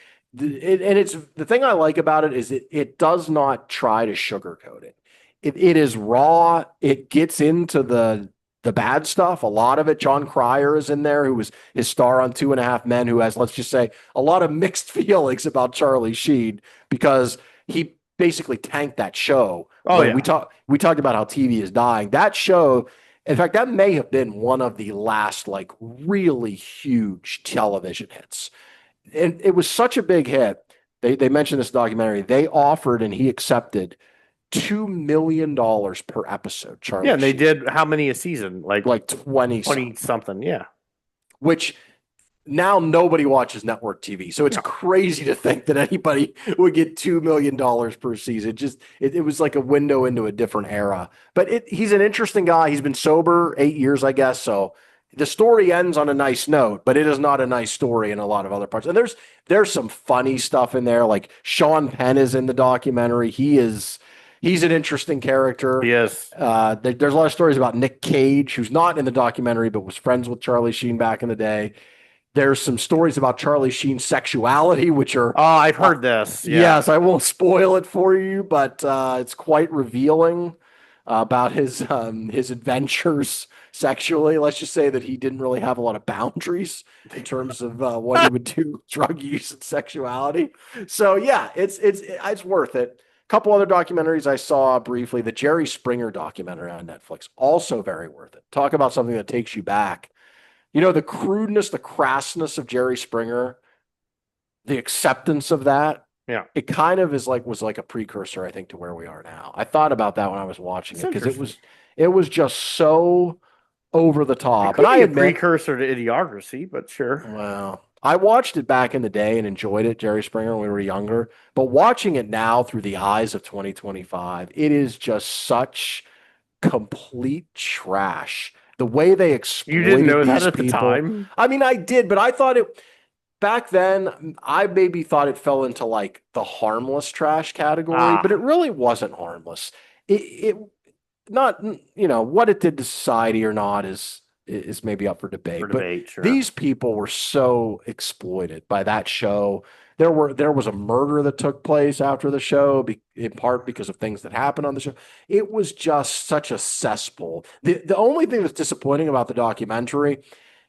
it's the thing I like about it is it does not try to sugarcoat it. It is raw. It gets into the bad stuff. A lot of it. John Cryer is in there, who was his star on 2.5 Men, who has, let's just say, a lot of mixed feelings about Charlie Sheen because he basically tanked that show. Oh yeah. We talked about how TV is dying. That show, in fact, that may have been one of the last like really huge television hits. And it was such a big hit. They mentioned this documentary. They offered and he accepted $2 million per episode. Charlie, Yeah, and they Sheen. did how many a season? Like 20 something. Yeah. which now nobody watches network TV. So it's crazy to think that anybody would get $2 million per season. It was like a window into a different era. But he's an interesting guy. He's been sober 8 years, I guess. So the story ends on a nice note, but it is not a nice story in a lot of other parts. And there's some funny stuff in there. Like Sean Penn is in the documentary. He's an interesting character. Yes. There's a lot of stories about Nick Cage, who's not in the documentary, but was friends with Charlie Sheen back in the day. There's some stories about Charlie Sheen's sexuality, which are. Oh, I've heard this. Yeah. Yes, I won't spoil it for you, but it's quite revealing. about his adventures sexually. Let's just say that he didn't really have a lot of boundaries in terms of what he would do with drug use and sexuality. So yeah, it's worth it. A couple other documentaries I saw briefly. The Jerry Springer documentary on Netflix, also very worth it. Talk about something that takes you back. You know, the crudeness, the crassness of Jerry Springer, the acceptance of that, Yeah. it kind of was like a precursor, I think, to where we are now. I thought about that when I was watching It's it because interesting. it was just so over the It top. And could I be a admit, precursor to Idiocracy, but sure. well, I watched it back in the day and enjoyed it, Jerry Springer, when we were younger. But watching it now through the eyes of 2025, it is just such complete trash. The way they You didn't exploited know that these at the people. time? I mean, I did, but I thought it back then. I maybe thought it fell into like the harmless trash category, but it Ah, really wasn't harmless. It not, what it did to society or not is maybe up for for debate, but debate, sure. these people were so exploited by that show. There was a murder that took place after the show, in part because of things that happened on the show. It was just such a cesspool. The only thing that's disappointing about the documentary,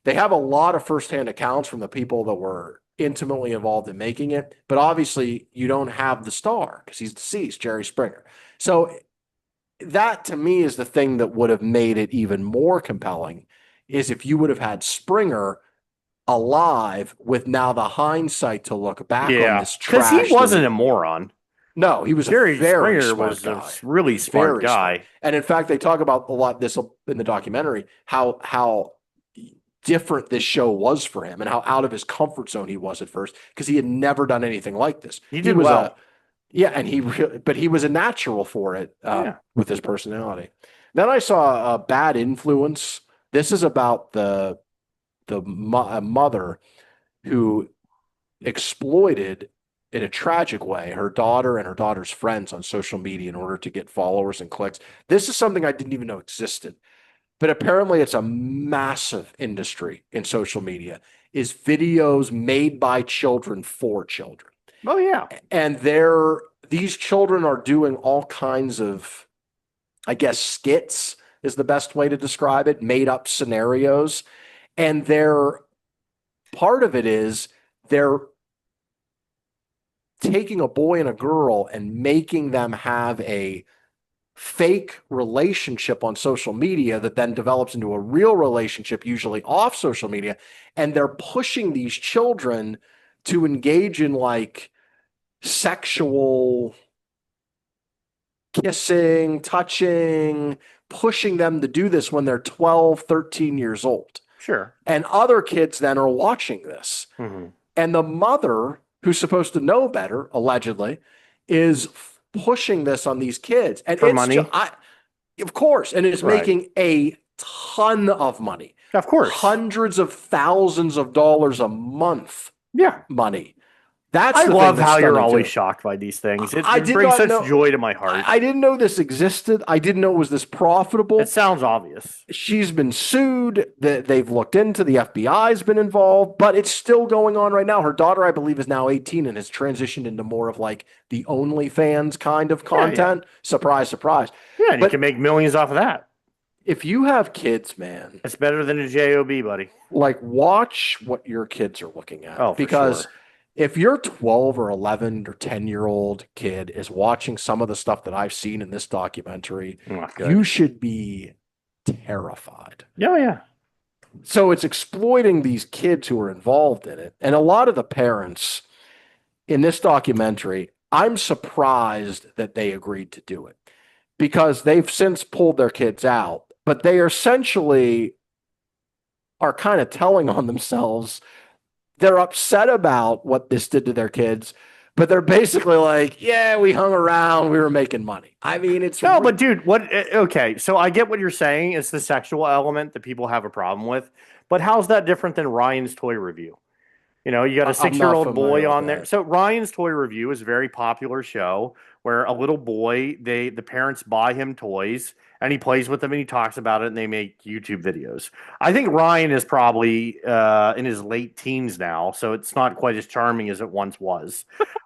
they have a lot of firsthand accounts from the people that were intimately involved in making it, but obviously you don't have the star because he's deceased, Jerry Springer. So that to me is the thing that would have made it even more compelling, is if you would have had Springer alive with now the hindsight to look back on Yeah, this because he trash that wasn't he, a moron. no, he was a Jerry very Springer smart was a guy. really smart Very smart. guy. And in fact, they talk about a lot this in the documentary, how different this show was for him and how out of his comfort zone he was at first because he had never done anything like this. He He did was a well. Yeah, and but he was a natural for it Yeah. with his personality. Then I saw a Bad Influence. This is about a mother who exploited in a tragic way her daughter and her daughter's friends on social media in order to get followers and clicks. This is something I didn't even know existed, but apparently it's a massive industry in social media. Is videos made by children for children. Oh yeah. And these children are doing all kinds of, I guess, skits is the best way to describe it, made up scenarios. And part of it is they're taking a boy and a girl and making them have a fake relationship on social media that then develops into a real relationship, usually off social media. And they're pushing these children to engage in like sexual kissing, touching, pushing them to do this when they're 12, 13 years old. Sure. And other kids then are watching this. Hmm. And the mother, who's supposed to know better, allegedly, is pushing this on these kids. And For it's just, money. of course, and it's Right. making a ton of money, Of course. hundreds of thousands of dollars a month Yeah. money. That's I the thing love that's how you're stunning always too. shocked by these things. I It did brings not such know. joy to my heart. I didn't know this existed. I didn't know it was this It profitable. sounds obvious. She's been sued. They've looked into. The FBI's been involved, but it's still going on right now. Her daughter, I believe, is now 18 and has transitioned into more of like the OnlyFans kind of Yeah, yeah. content. Surprise, surprise. Yeah, and you can But make millions off of that. if you have kids, man, It's better than a job, buddy. like watch what your kids are looking at, Oh, for because sure. if your 12 or 11 or 10-year-old kid is watching some of the stuff that I've seen in this documentary, Oh, you good. should be terrified. Yeah, yeah. So it's exploiting these kids who are involved in it. And a lot of the parents in this documentary, I'm surprised that they agreed to do it because they've since pulled their kids out, but they essentially are kind of telling on themselves. They're upset about what this did to their kids, but they're basically like, yeah, we hung around, we were making money. I mean, No, but dude, okay, so I get what you're saying. It's the sexual element that people have a problem with. But how's that different than Ryan's toy review? You know, you got a I'm 6 year not old familiar boy with on there. that. So Ryan's Toy Review is a very popular show where a little boy, the parents buy him toys and he plays with them and he talks about it and they make YouTube videos. I think Ryan is probably in his late teens now, so it's not quite as charming as it once was.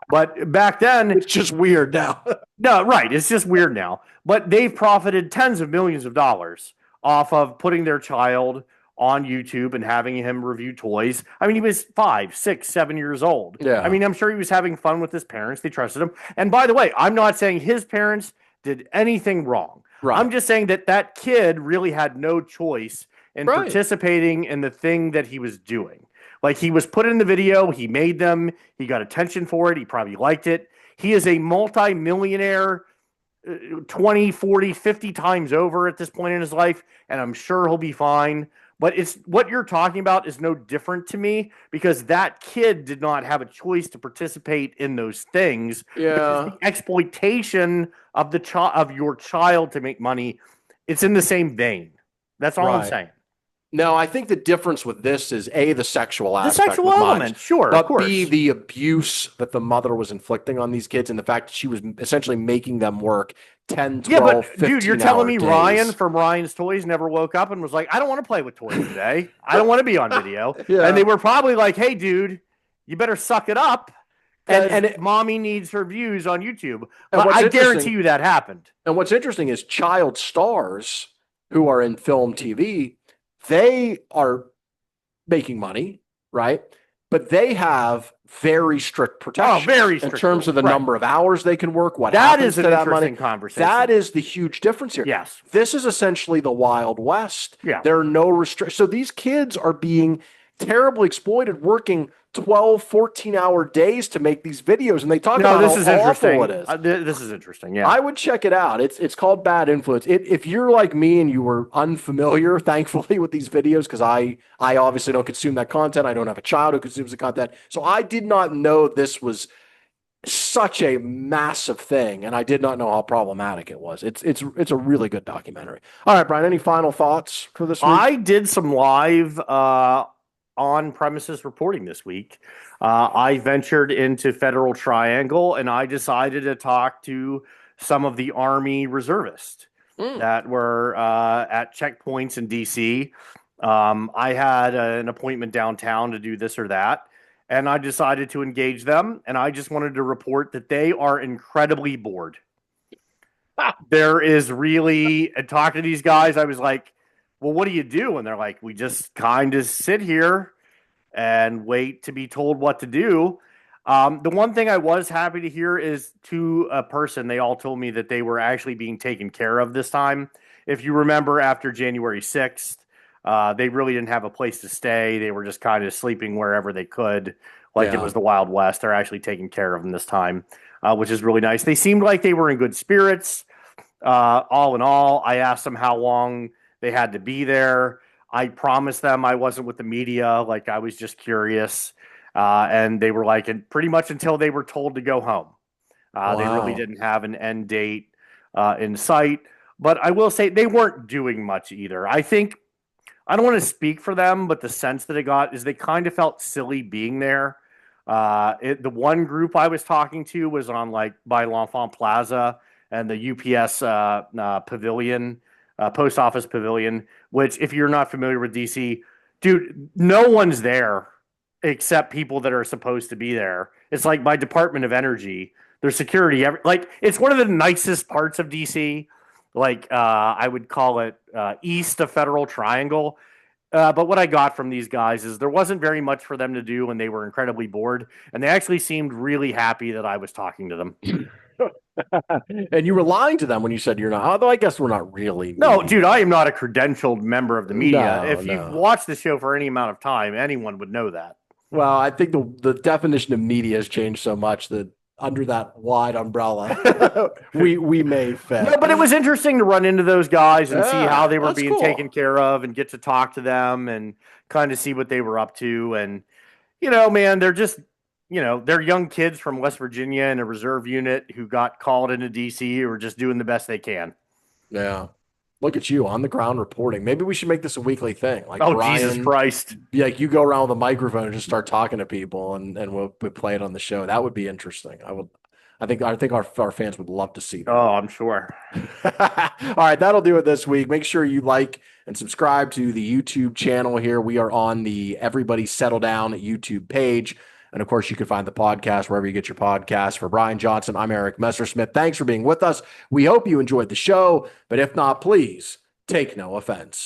But back then, It's just weird now. No, right. It's just weird now. But they've profited tens of millions of dollars off of putting their child on YouTube and having him review toys. I mean, he was 5, 6, 7 years old. I Yeah. mean, I'm sure he was having fun with his parents. They trusted him. And by the way, I'm not saying his parents did anything wrong. I'm Right. just saying that that kid really had no choice in Right. participating in the thing that he was doing. Like, he was put in the video, he made them, he got attention for it, he probably liked it. He is a multi-millionaire 20, 40, 50 times over at this point in his life, and I'm sure he'll be fine. But it's what you're talking about is no different to me because that kid did not have a choice to participate in those things, which is Yeah. the exploitation of of your child to make money. It's in the same vein. That's all I'm Right. saying. No, I think the difference with this is A, the sexual The aspect sexual with element, minors, sure, of but course. B, the abuse that the mother was inflicting on these kids and the fact that she was essentially making them work 10, 12, Yeah, but 15 dude, you're telling me days. Ryan from Ryan's Toys never woke up and was like, I don't want to play with toys today. I don't want to be on video. Yeah. And they were probably like, hey, dude, you better suck it up And because mommy needs her views on YouTube. And But what's I interesting- guarantee you that happened. And what's interesting is child stars who are in film TV, they are making money, right? But they have very strict protection very in strict terms of the rules, right. number of hours they can work, what That happens is an to that interesting money. conversation. That is the huge difference here. Yes. This is essentially the Wild West. Yeah. There are no restrictions. So these kids are being terribly exploited, working 12, 14-hour days to make these videos. And they talk No, about this how is awful interesting. it is. This is interesting. Yeah. I would check it out. It's called Bad Influence. If you're like me and you were unfamiliar, thankfully, with these videos, because I obviously don't consume that content. I don't have a child who consumes the content. So I did not know this was such a massive thing, and I did not know how problematic it was. It's a really good documentary. All right, Brian, any final thoughts for this week? I did some live on premises reporting this week. I ventured into Federal Triangle and I decided to talk to some of the Army reservists that were at checkpoints in DC. I had an appointment downtown to do this or that, and I decided to engage them. And I just wanted to report that they are incredibly bored. There is really, and talking to these guys, I was like, well, what do you do? And they're like, we just kind of sit here and wait to be told what to do. The one thing I was happy to hear is to a person, they all told me that they were actually being taken care of this time. If you remember, after January 6th, they really didn't have a place to stay. They were just kind of sleeping wherever they could, like it was the Wild West. They're actually taking care of them this time, which is really nice. They seemed like they were in good spirits. All in all, I asked them how long they had to be there. I promised them I wasn't with the media. Like, I was just curious. And they were like, and pretty much until they were told to go home. They really didn't have an end date in sight. But I will say they weren't doing much either. I think, I don't want to speak for them, but the sense that I got is they kind of felt silly being there. The one group I was talking to was on like by L'Enfant Plaza and the UPS pavilion, post office pavilion, which if you're not familiar with DC, dude, no one's there except people that are supposed to be there. It's like my Department of Energy, there's security. Like, it's one of the nicest parts of DC. Like, I would call it east of Federal Triangle. But what I got from these guys is there wasn't very much for them to do, and they were incredibly bored. And they actually seemed really happy that I was talking to them. And you were lying to them when you said you're not. Although I guess we're not really. No, dude, I am not a credentialed member of the media. No, if you've no. watched the show for any amount of time, anyone would know that. Well, I think the definition of media has changed so much that under that wide umbrella, we may fit. No, but it was interesting to run into those guys and see Yeah, how they were that's being cool. taken care of and get to talk to them and kind of see what they were up to. And, you know, man, they're just, you know, they're young kids from West Virginia in a reserve unit who got called into DC who are just doing the best they can. Yeah. Look at you on the ground reporting. Maybe we should make this a weekly thing. Like, Oh, Brian, Jesus Christ. like you go around with a microphone and just start talking to people and we'll play it on the show. That would be interesting. I think our fans would love to see that. Oh, I'm sure. All right, that'll do it this week. Make sure you like and subscribe to the YouTube channel here. We are on the Everybody Settle Down YouTube page. And of course, you can find the podcast wherever you get your podcasts. For Brian Johnson, I'm Eric Messersmith. Thanks for being with us. We hope you enjoyed the show, but if not, please take no offense.